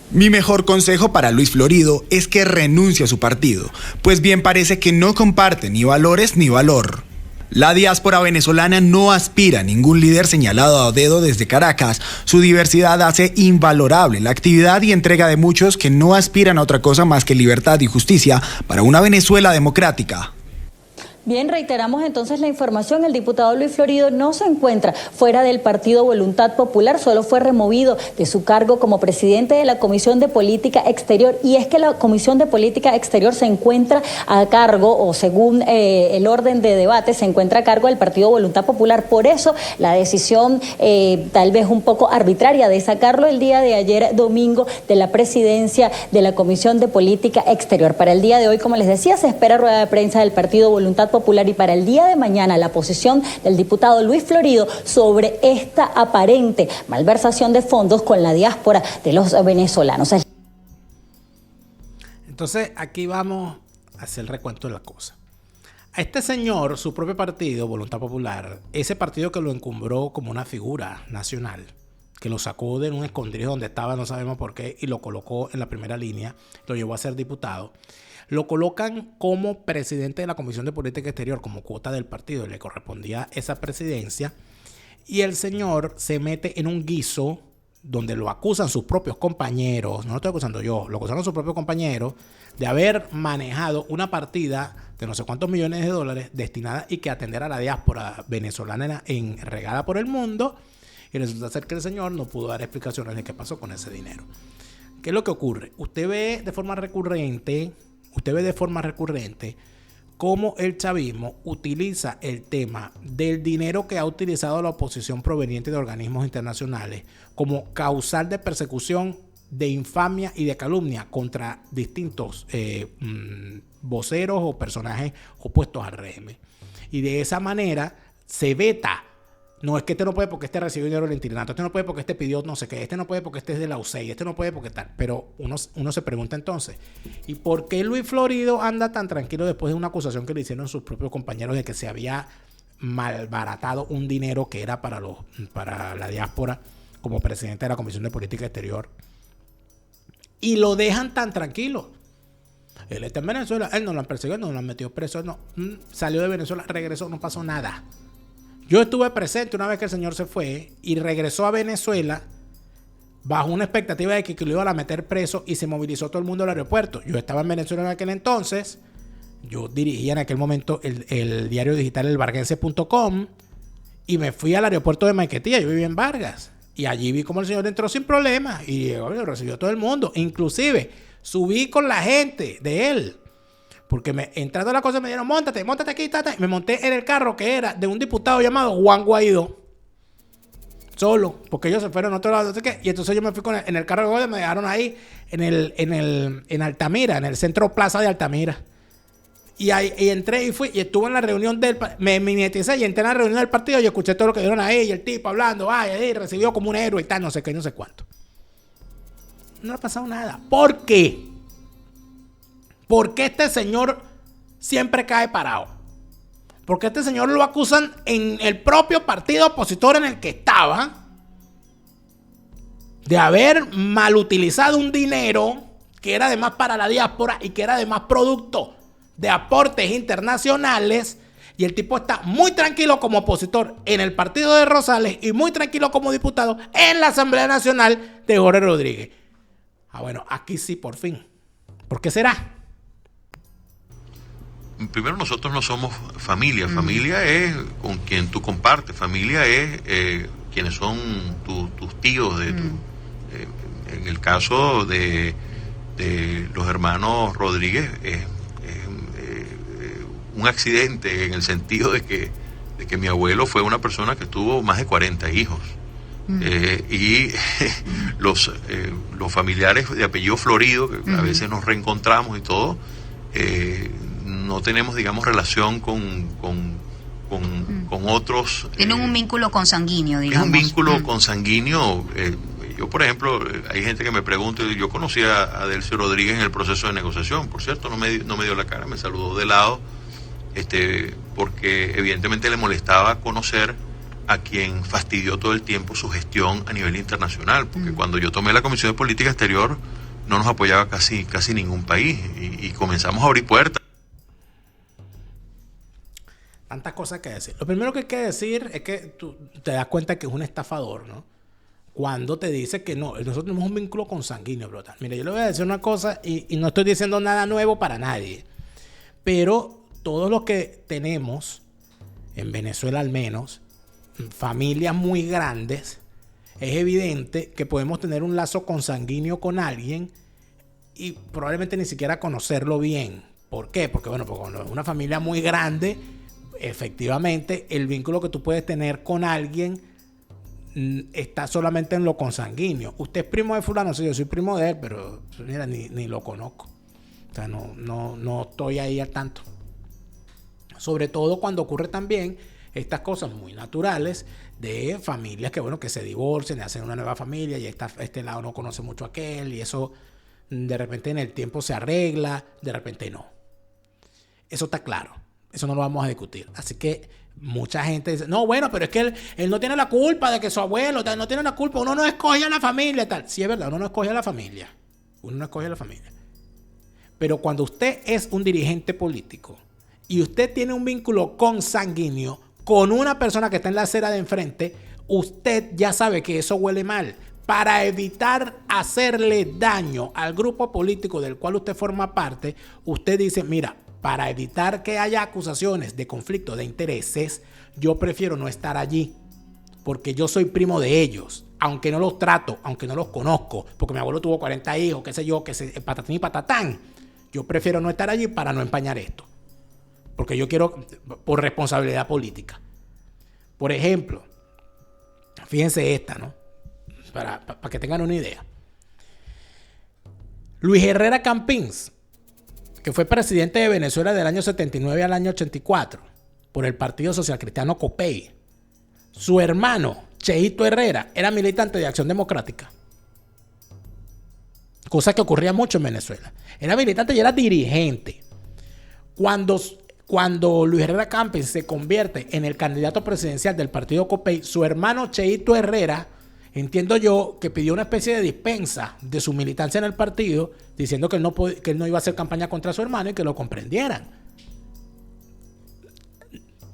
Speaker 9: Mi mejor consejo para Luis Florido es que renuncie a su partido, pues bien parece que no comparte ni valores ni valor. La diáspora venezolana no aspira a ningún líder señalado a dedo desde Caracas. Su diversidad hace invalorable la actividad y entrega de muchos que no aspiran a otra cosa más que libertad y justicia para una Venezuela democrática.
Speaker 8: Bien, reiteramos entonces la información. El diputado Luis Florido no se encuentra fuera del Partido Voluntad Popular, solo fue removido de su cargo como presidente de la Comisión de Política Exterior. Y es que la Comisión de Política Exterior se encuentra a cargo, o según el orden de debate, se encuentra a cargo del Partido Voluntad Popular. Por eso la decisión tal vez un poco arbitraria de sacarlo el día de ayer domingo de la presidencia de la Comisión de Política Exterior. Para el día de hoy, como les decía, se espera rueda de prensa del Partido Voluntad Popular, y para el día de mañana la posición del diputado Luis Florido sobre esta aparente malversación de fondos con la diáspora de los venezolanos.
Speaker 1: Entonces aquí vamos a hacer el recuento de la cosa. A este señor, su propio partido, Voluntad Popular, ese partido que lo encumbró como una figura nacional, que lo sacó de un escondrijo donde estaba, no sabemos por qué, y lo colocó en la primera línea, lo llevó a ser diputado. Lo colocan como presidente de la Comisión de Política Exterior, como cuota del partido, y le correspondía esa presidencia. Y el señor se mete en un guiso donde lo acusan sus propios compañeros, no lo estoy acusando yo, lo acusaron sus propios compañeros de haber manejado una partida de no sé cuántos millones de dólares destinada y que atender a la diáspora venezolana regada por el mundo. Y resulta ser que el señor no pudo dar explicaciones de qué pasó con ese dinero. ¿Qué es lo que ocurre? Usted ve de forma recurrente cómo el chavismo utiliza el tema del dinero que ha utilizado la oposición proveniente de organismos internacionales como causal de persecución, de infamia y de calumnia contra distintos voceros o personajes opuestos al régimen. Y de esa manera se veta. No, es que este no puede porque este recibió dinero del interinato, este no puede porque este pidió no sé qué, este no puede porque este es de la UCEI, este no puede porque tal. Pero uno se pregunta entonces, ¿y por qué Luis Florido anda tan tranquilo después de una acusación que le hicieron sus propios compañeros de que se había malbaratado un dinero que era para la diáspora como presidente de la Comisión de Política Exterior? Y lo dejan tan tranquilo. Él está en Venezuela, él no lo han perseguido, no lo han metido preso, no, salió de Venezuela, regresó, no pasó nada. Yo estuve presente una vez que el señor se fue y regresó a Venezuela bajo una expectativa de que lo iban a meter preso y se movilizó todo el mundo al aeropuerto. Yo estaba en Venezuela en aquel entonces, yo dirigía en aquel momento el diario digital elvarguense.com y me fui al aeropuerto de Maiquetía, yo vivía en Vargas. Y allí vi cómo el señor entró sin problema y lo recibió todo el mundo. Inclusive subí con la gente de él. Porque entrando a la cosa me dijeron, móntate aquí, tata. Y me monté en el carro que era de un diputado llamado Juan Guaidó. Solo, porque ellos se fueron a otro lado, no sé qué. Y entonces yo me fui en el carro de Guaidó, me dejaron ahí en Altamira, en el centro plaza de Altamira. Y entré y fui, y estuve en la reunión me mimeticé y entré en la reunión del partido y escuché todo lo que dijeron ahí, y el tipo hablando, ahí recibió como un héroe y tal, no sé qué, no sé cuánto. No le ha pasado nada. ¿Por qué? ¿Por qué este señor siempre cae parado? Porque este señor lo acusan en el propio partido opositor en el que estaba de haber mal utilizado un dinero que era además para la diáspora y que era además producto de aportes internacionales. Y el tipo está muy tranquilo como opositor en el partido de Rosales y muy tranquilo como diputado en la Asamblea Nacional de Jorge Rodríguez. Bueno, aquí sí, por fin. ¿Por qué será?
Speaker 3: primero nosotros no somos familia. Familia es con quien tú compartes. Familia es quienes son tus tíos. En el caso de los hermanos Rodríguez, es un accidente en el sentido de que mi abuelo fue una persona que tuvo más de 40 hijos. Y los familiares de apellido Florido, que a veces nos reencontramos y todo, no tenemos, digamos, relación con otros.
Speaker 2: Tienen un vínculo consanguíneo, digamos.
Speaker 3: Es un vínculo consanguíneo. Yo, por ejemplo, hay gente que me pregunta, yo conocí a Delcio Rodríguez en el proceso de negociación, por cierto, no me dio la cara, me saludó de lado, porque evidentemente le molestaba conocer a quien fastidió todo el tiempo su gestión a nivel internacional, porque cuando yo tomé la Comisión de Política Exterior no nos apoyaba casi ningún país, y comenzamos a abrir puertas.
Speaker 1: Tantas cosas que decir. Lo primero que hay que decir es que tú te das cuenta que es un estafador, ¿no? Cuando te dice que no, nosotros tenemos un vínculo consanguíneo, bro. Mira, yo le voy a decir una cosa y no estoy diciendo nada nuevo para nadie, pero todos los que tenemos, en Venezuela al menos, familias muy grandes, es evidente que podemos tener un lazo consanguíneo con alguien y probablemente ni siquiera conocerlo bien. ¿Por qué? Porque bueno, pues cuando es una familia muy grande, efectivamente el vínculo que tú puedes tener con alguien está solamente en lo consanguíneo. Usted es primo de fulano, sí, yo soy primo de él, pero mira, ni lo conozco. O sea, no estoy ahí al tanto. Sobre todo cuando ocurre también estas cosas muy naturales de familias que, bueno, que se divorcian y hacen una nueva familia y este lado no conoce mucho a aquel y eso de repente en el tiempo se arregla, de repente no. Eso está claro. Eso no lo vamos a discutir. Así que mucha gente dice, no, bueno, pero es que él no tiene la culpa de que su abuelo, no tiene la culpa, uno no escoge a la familia, tal. Sí, es verdad, uno no escoge a la familia. Uno no escoge a la familia. Pero cuando usted es un dirigente político y usted tiene un vínculo consanguíneo con una persona que está en la acera de enfrente, usted ya sabe que eso huele mal. Para evitar hacerle daño al grupo político del cual usted forma parte, usted dice, mira, para evitar que haya acusaciones de conflicto de intereses, yo prefiero no estar allí, porque yo soy primo de ellos, aunque no los trato, aunque no los conozco, porque mi abuelo tuvo 40 hijos, qué sé yo, patatín y patatán. Yo prefiero no estar allí para no empañar esto, porque yo quiero, por responsabilidad política. Por ejemplo, fíjense esta, ¿no? Para que tengan una idea. Luis Herrera Campins, que fue presidente de Venezuela del año 79 al año 84 por el Partido Social Cristiano Copey. Su hermano, Cheito Herrera, era militante de Acción Democrática. Cosa que ocurría mucho en Venezuela. Era militante y era dirigente. Cuando Luis Herrera Campins se convierte en el candidato presidencial del Partido Copey, su hermano Cheito Herrera, entiendo yo, que pidió una especie de dispensa de su militancia en el partido, diciendo que él no iba a hacer campaña contra su hermano y que lo comprendieran.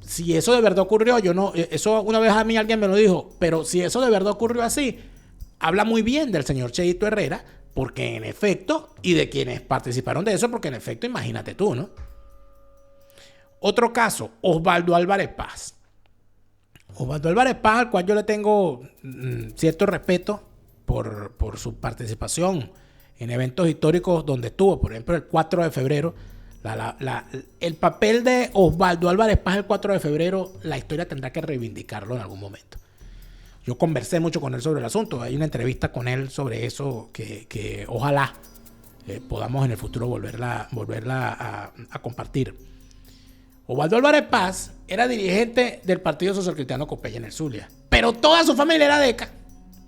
Speaker 1: Si eso de verdad ocurrió, eso una vez a mí alguien me lo dijo, pero si eso de verdad ocurrió así, habla muy bien del señor Cheito Herrera, porque en efecto, y de quienes participaron de eso, porque en efecto, imagínate tú, ¿no? Otro caso, Osvaldo Álvarez Paz. Osvaldo Álvarez Paz, al cual yo le tengo cierto respeto por su participación en eventos históricos donde estuvo, por ejemplo, el 4 de febrero. El papel de Osvaldo Álvarez Paz el 4 de febrero, la historia tendrá que reivindicarlo en algún momento. Yo conversé mucho con él sobre el asunto. Hay una entrevista con él sobre eso que ojalá podamos en el futuro volverla a compartir. Osvaldo Álvarez Paz era dirigente del Partido Social Cristiano Copey en el Zulia, pero toda su familia era DECA.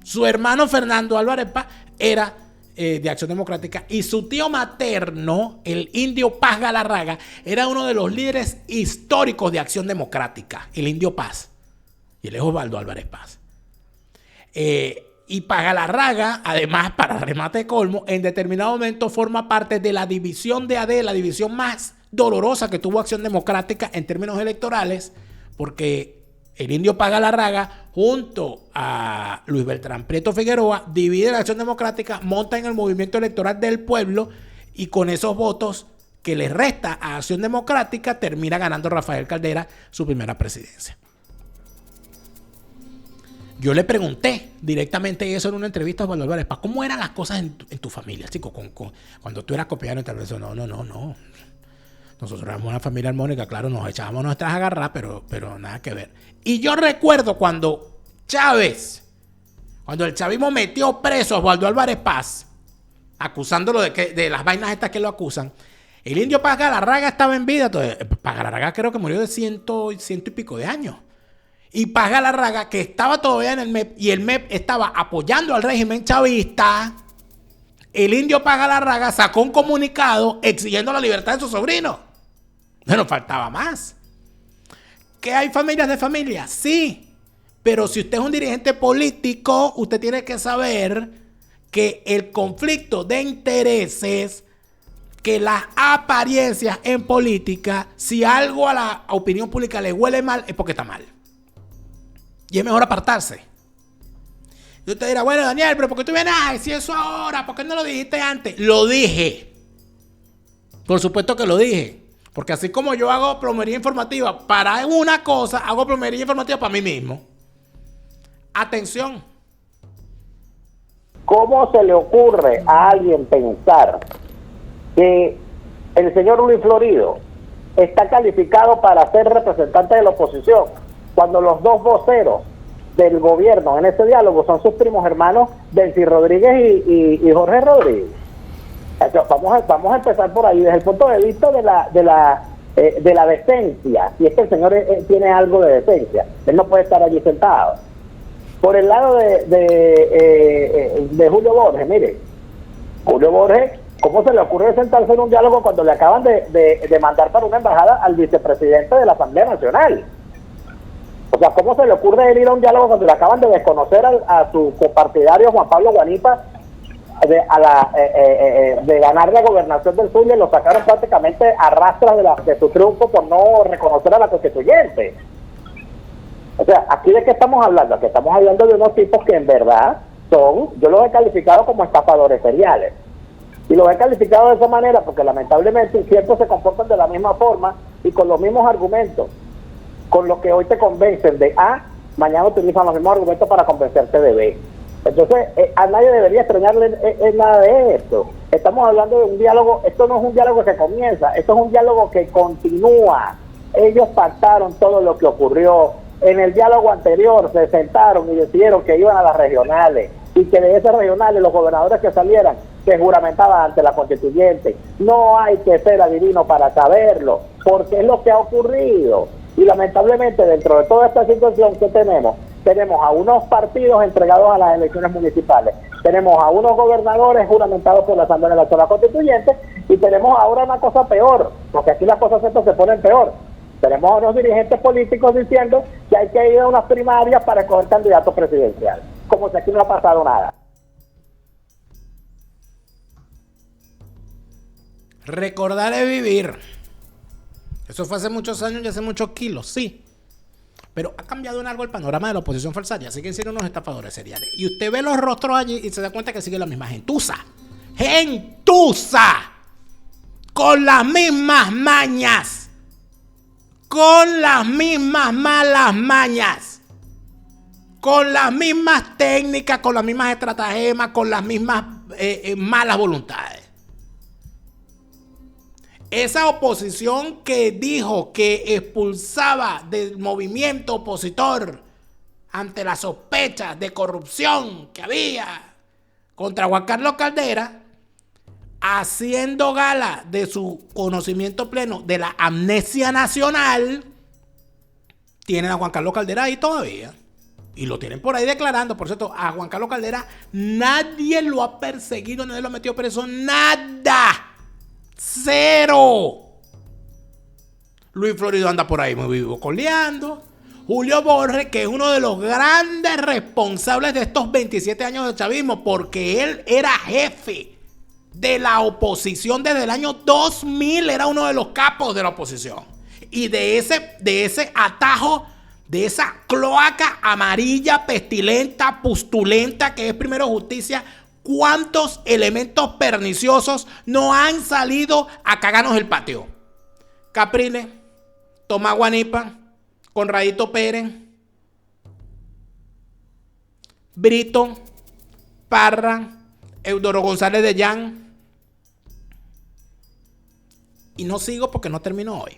Speaker 1: Su hermano Fernando Álvarez Paz era de Acción Democrática y su tío materno, el Indio Paz Galarraga, era uno de los líderes históricos de Acción Democrática, el Indio Paz. Y él es Osvaldo Álvarez Paz. Y Paz Galarraga, además, para remate de colmo, en determinado momento forma parte de la división de AD, la división más dolorosa que tuvo Acción Democrática en términos electorales, porque el Indio Paz Galarraga, junto a Luis Beltrán Prieto Figueroa, divide la Acción Democrática, monta en el Movimiento Electoral del Pueblo y con esos votos que le resta a Acción Democrática, termina ganando Rafael Caldera su primera presidencia. Yo le pregunté directamente eso en una entrevista a Osvaldo Álvarez Paz, ¿cómo eran las cosas en tu familia, chico? Cuando tú eras copiado en televisión. No. Nosotros éramos una familia armónica, claro, nos echábamos nuestras agarras, pero nada que ver. Y yo recuerdo cuando el chavismo metió preso a Osvaldo Álvarez Paz, acusándolo de las vainas estas que lo acusan, el indio Paz Galarraga estaba en vida. Paz Galarraga creo que murió de ciento y pico de años. Y Paz Galarraga, que estaba todavía en el MEP, y el MEP estaba apoyando al régimen chavista, el indio Paz Galarraga sacó un comunicado exigiendo la libertad de su sobrino. No nos faltaba más. ¿Que hay familias de familias? Sí. Pero si usted es un dirigente político, usted tiene que saber que el conflicto de intereses, que las apariencias en política, si algo a la opinión pública le huele mal, es porque está mal. Y es mejor apartarse. Y usted dirá, bueno, Daniel, pero ¿por qué tú vienes a decir eso ahora? ¿Por qué no lo dijiste antes? Lo dije. Por supuesto que lo dije. Porque así como yo hago plomería informativa para una cosa, hago plomería informativa para mí mismo. Atención.
Speaker 10: ¿Cómo se le ocurre a alguien pensar que el señor Luis Florido está calificado para ser representante de la oposición cuando los dos voceros del gobierno en ese diálogo son sus primos hermanos, Delcy Rodríguez y Jorge Rodríguez? Vamos a empezar por ahí, desde el punto de vista de la decencia. Si es que el señor tiene algo de decencia, él no puede estar allí sentado. Por el lado de Julio Borges, mire, Julio Borges, ¿cómo se le ocurre sentarse en un diálogo cuando le acaban de mandar para una embajada al vicepresidente de la Asamblea Nacional? O sea, ¿cómo se le ocurre ir a un diálogo cuando le acaban de desconocer a su copartidario Juan Pablo Guanipa de ganar la gobernación del Zulia, y lo sacaron prácticamente a rastras de su triunfo por no reconocer a la constituyente? O sea, ¿aquí de qué estamos hablando? Aquí estamos hablando de unos tipos que en verdad yo los he calificado como estafadores seriales. Y los he calificado de esa manera porque lamentablemente siempre se comportan de la misma forma y con los mismos argumentos. Con los que hoy te convencen de A, mañana utilizan los mismos argumentos para convencerte de B. Entonces, a nadie debería extrañarle en nada de esto. Estamos hablando de un diálogo. Esto no es un diálogo que comienza, esto es un diálogo que continúa. Ellos pactaron todo lo que ocurrió. En el diálogo anterior se sentaron y decidieron que iban a las regionales y que de esas regionales los gobernadores que salieran se juramentaban ante la constituyente. No hay que ser adivino para saberlo, porque es lo que ha ocurrido. Y lamentablemente dentro de toda esta situación que tenemos a unos partidos entregados a las elecciones municipales, tenemos a unos gobernadores juramentados por la Asamblea Nacional Constituyente, y tenemos ahora una cosa peor, porque aquí las cosas se ponen peor. Tenemos a unos dirigentes políticos diciendo que hay que ir a unas primarias para escoger candidato presidencial, como si aquí no ha pasado nada.
Speaker 1: Recordar es vivir. Eso fue hace muchos años y hace muchos kilos, sí. Pero ha cambiado en algo el panorama de la oposición falsaria. Siguen siendo unos estafadores seriales. Y usted ve los rostros allí y se da cuenta que sigue la misma gentuza. ¡Gentuza! Con las mismas mañas. Con las mismas malas mañas. Con las mismas técnicas, con las mismas estratagemas, con las mismas malas voluntades. Esa oposición que dijo que expulsaba del movimiento opositor ante las sospechas de corrupción que había contra Juan Carlos Caldera, haciendo gala de su conocimiento pleno de la amnesia nacional, tienen a Juan Carlos Caldera ahí todavía. Y lo tienen por ahí declarando. Por cierto, a Juan Carlos Caldera nadie lo ha perseguido, nadie lo ha metido preso, nada. Cero. Luis Florido anda por ahí muy vivo coleando. Julio Borges, que es uno de los grandes responsables de estos 27 años de chavismo, porque él era jefe de la oposición desde el año 2000, era uno de los capos de la oposición. Y de ese atajo, de esa cloaca amarilla, pestilenta, pustulenta, que es Primero Justicia, ¿Cuántos elementos perniciosos no han salido a cagarnos el patio? Capriles, Tomás Guanipa, Conradito Pérez, Brito, Parra, Eudoro González de Llán. Y no sigo porque no termino hoy.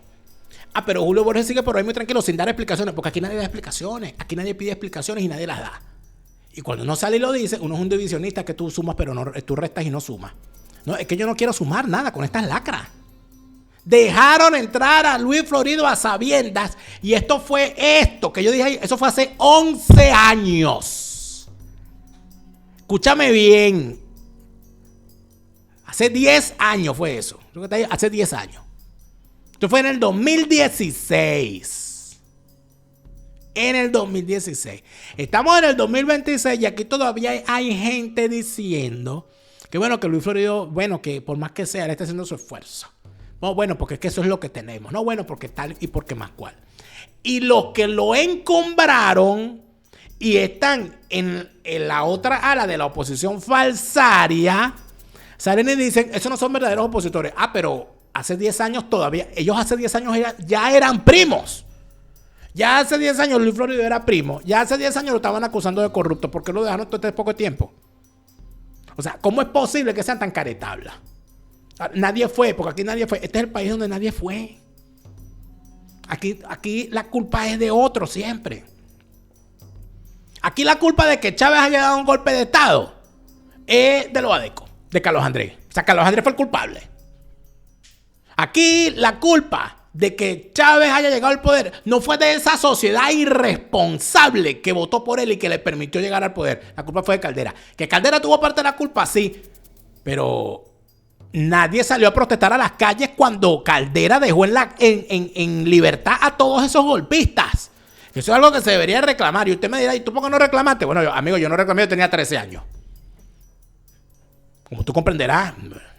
Speaker 1: Pero Julio Borges sigue por ahí muy tranquilo sin dar explicaciones, porque aquí nadie da explicaciones, aquí nadie pide explicaciones y nadie las da. Y cuando uno sale y lo dice, uno es un divisionista que tú sumas, pero no, tú restas y no sumas. No, es que yo no quiero sumar nada con estas lacras. Dejaron entrar a Luis Florido a sabiendas, y esto fue esto que yo dije ahí, eso fue hace 11 años. Escúchame bien. Hace 10 años fue eso. Hace 10 años. Esto fue en el 2016. En el 2016. Estamos en el 2026 y aquí todavía hay gente diciendo que bueno, que Luis Florido, bueno, que por más que sea, él está haciendo su esfuerzo. No, bueno, porque es que eso es lo que tenemos. No, bueno, porque tal y porque más cual. Y los que lo encumbraron y están en la otra ala de la oposición falsaria, salen y dicen, esos no son verdaderos opositores. Pero hace 10 años todavía, ellos hace 10 años ya eran primos. Ya hace 10 años Luis Florido era primo. Ya hace 10 años lo estaban acusando de corrupto. ¿Por qué lo dejaron todo este poco tiempo? O sea, ¿cómo es posible que sean tan caretablas? Nadie fue, porque aquí nadie fue. Este es el país donde nadie fue. Aquí la culpa es de otro siempre. Aquí la culpa de que Chávez haya dado un golpe de Estado es de los ADECO, de Carlos Andrés. O sea, Carlos Andrés fue el culpable. Aquí la culpa de que Chávez haya llegado al poder no fue de esa sociedad irresponsable que votó por él y que le permitió llegar al poder. La culpa fue de Caldera. Que Caldera tuvo parte de la culpa, sí. Pero nadie salió a protestar a las calles cuando Caldera dejó en libertad a todos esos golpistas. Eso es algo que se debería reclamar. Y usted me dirá, ¿y tú por qué no reclamaste? Bueno, amigo, yo no reclamé, yo tenía 13 años. Como tú comprenderás,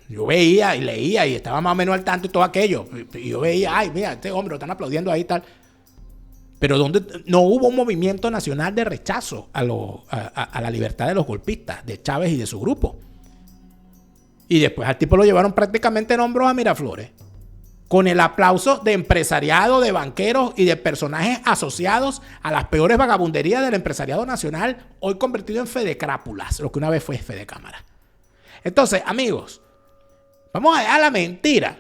Speaker 1: yo veía y leía y estaba más o menos al tanto y todo aquello. Y yo veía, ay, mira, este hombre lo están aplaudiendo ahí y tal. Pero donde no hubo un movimiento nacional de rechazo a la libertad de los golpistas, de Chávez y de su grupo. Y después al tipo lo llevaron prácticamente en hombros a Miraflores, con el aplauso de empresariado, de banqueros y de personajes asociados a las peores vagabunderías del empresariado nacional, hoy convertido en fedecrápulas, lo que una vez fue fedecámara. Entonces, amigos, vamos a dejar la mentira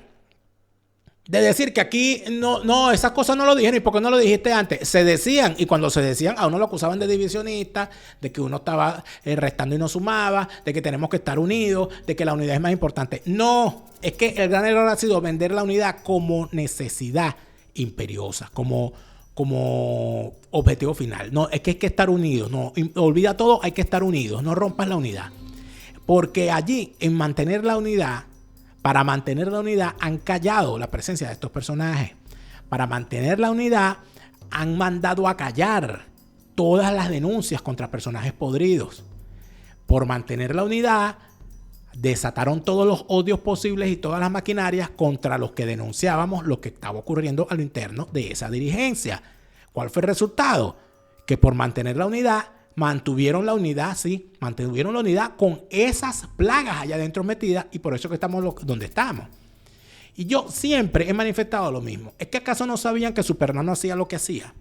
Speaker 1: de decir que aquí no, esas cosas no lo dijeron. ¿Y por qué no lo dijiste antes? Se decían, y cuando se decían, a uno lo acusaban de divisionista, de que uno estaba restando y no sumaba, de que tenemos que estar unidos, de que la unidad es más importante. No, es que el gran error ha sido vender la unidad como necesidad imperiosa, como objetivo final. No, es que hay que estar unidos. No, olvida todo, hay que estar unidos. No rompas la unidad. Porque allí, en mantener la unidad, para mantener la unidad, han callado la presencia de estos personajes. Para mantener la unidad, han mandado a callar todas las denuncias contra personajes podridos. Por mantener la unidad, desataron todos los odios posibles y todas las maquinarias contra los que denunciábamos lo que estaba ocurriendo a lo interno de esa dirigencia. ¿Cuál fue el resultado? Que por mantener la unidad, mantuvieron la unidad, sí, mantuvieron la unidad con esas plagas allá adentro metidas, y por eso que estamos donde estamos. Y yo siempre he manifestado lo mismo. ¿Es que acaso no sabían que Supernano hacía lo que hacía?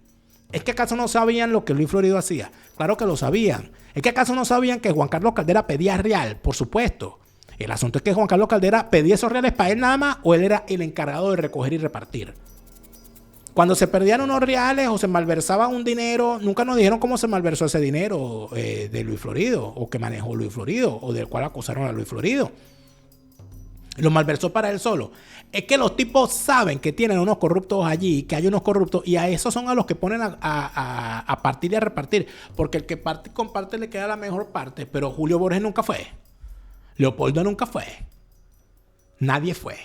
Speaker 1: ¿Es que acaso no sabían lo que Luis Florido hacía? Claro que lo sabían. ¿Es que acaso no sabían que Juan Carlos Caldera pedía real? Por supuesto. El asunto es que Juan Carlos Caldera pedía esos reales para él nada más, o él era el encargado de recoger y repartir. Cuando se perdían unos reales o se malversaba un dinero, nunca nos dijeron cómo se malversó ese dinero de Luis Florido, o que manejó Luis Florido, o del cual acusaron a Luis Florido. Lo malversó para él solo. Es que los tipos saben que tienen unos corruptos allí, que hay unos corruptos, y a esos son a los que ponen a partir y a repartir. Porque el que parte y comparte le queda la mejor parte. Pero Julio Borges nunca fue. Leopoldo nunca fue. Nadie fue.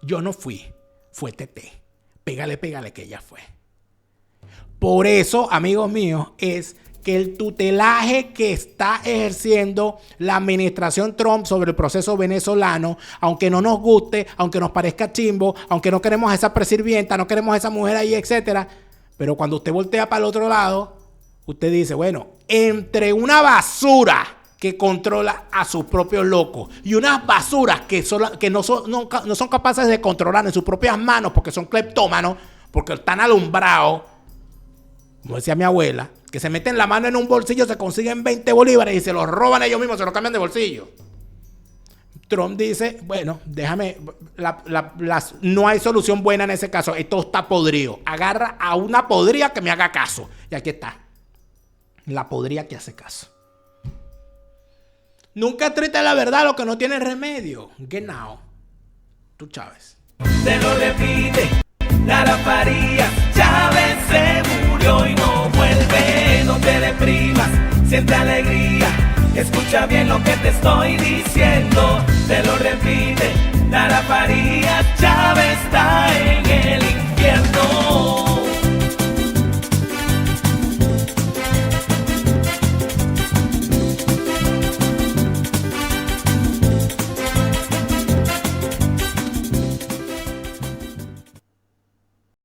Speaker 1: Yo no fui. Fue Tete. Pégale que ella fue. Por eso, amigos míos, es que el tutelaje que está ejerciendo la administración Trump sobre el proceso venezolano, aunque no nos guste, aunque nos parezca chimbo, aunque no queremos a esa presirvienta, no queremos a esa mujer ahí, etcétera, pero cuando usted voltea para el otro lado, usted dice, bueno, entre una basura que controla a sus propios locos. Y unas basuras que no son capaces de controlar en sus propias manos porque son cleptómanos, porque están alumbrados, como decía mi abuela, que se meten la mano en un bolsillo, se consiguen 20 bolívares y se los roban ellos mismos, se los cambian de bolsillo. Trump dice, bueno, déjame, no hay solución buena en ese caso, esto está podrido. Agarra a una podrida que me haga caso. Y aquí está, la podrida que hace caso. Nunca trita la verdad lo que no tiene remedio. Genau. Tú, Chávez.
Speaker 6: Te lo repite, Lara Farías. Chávez se murió y no vuelve. No te deprimas, siente alegría. Escucha bien lo que te estoy diciendo. Te lo repite, Lara Farías. Chávez está en el infierno.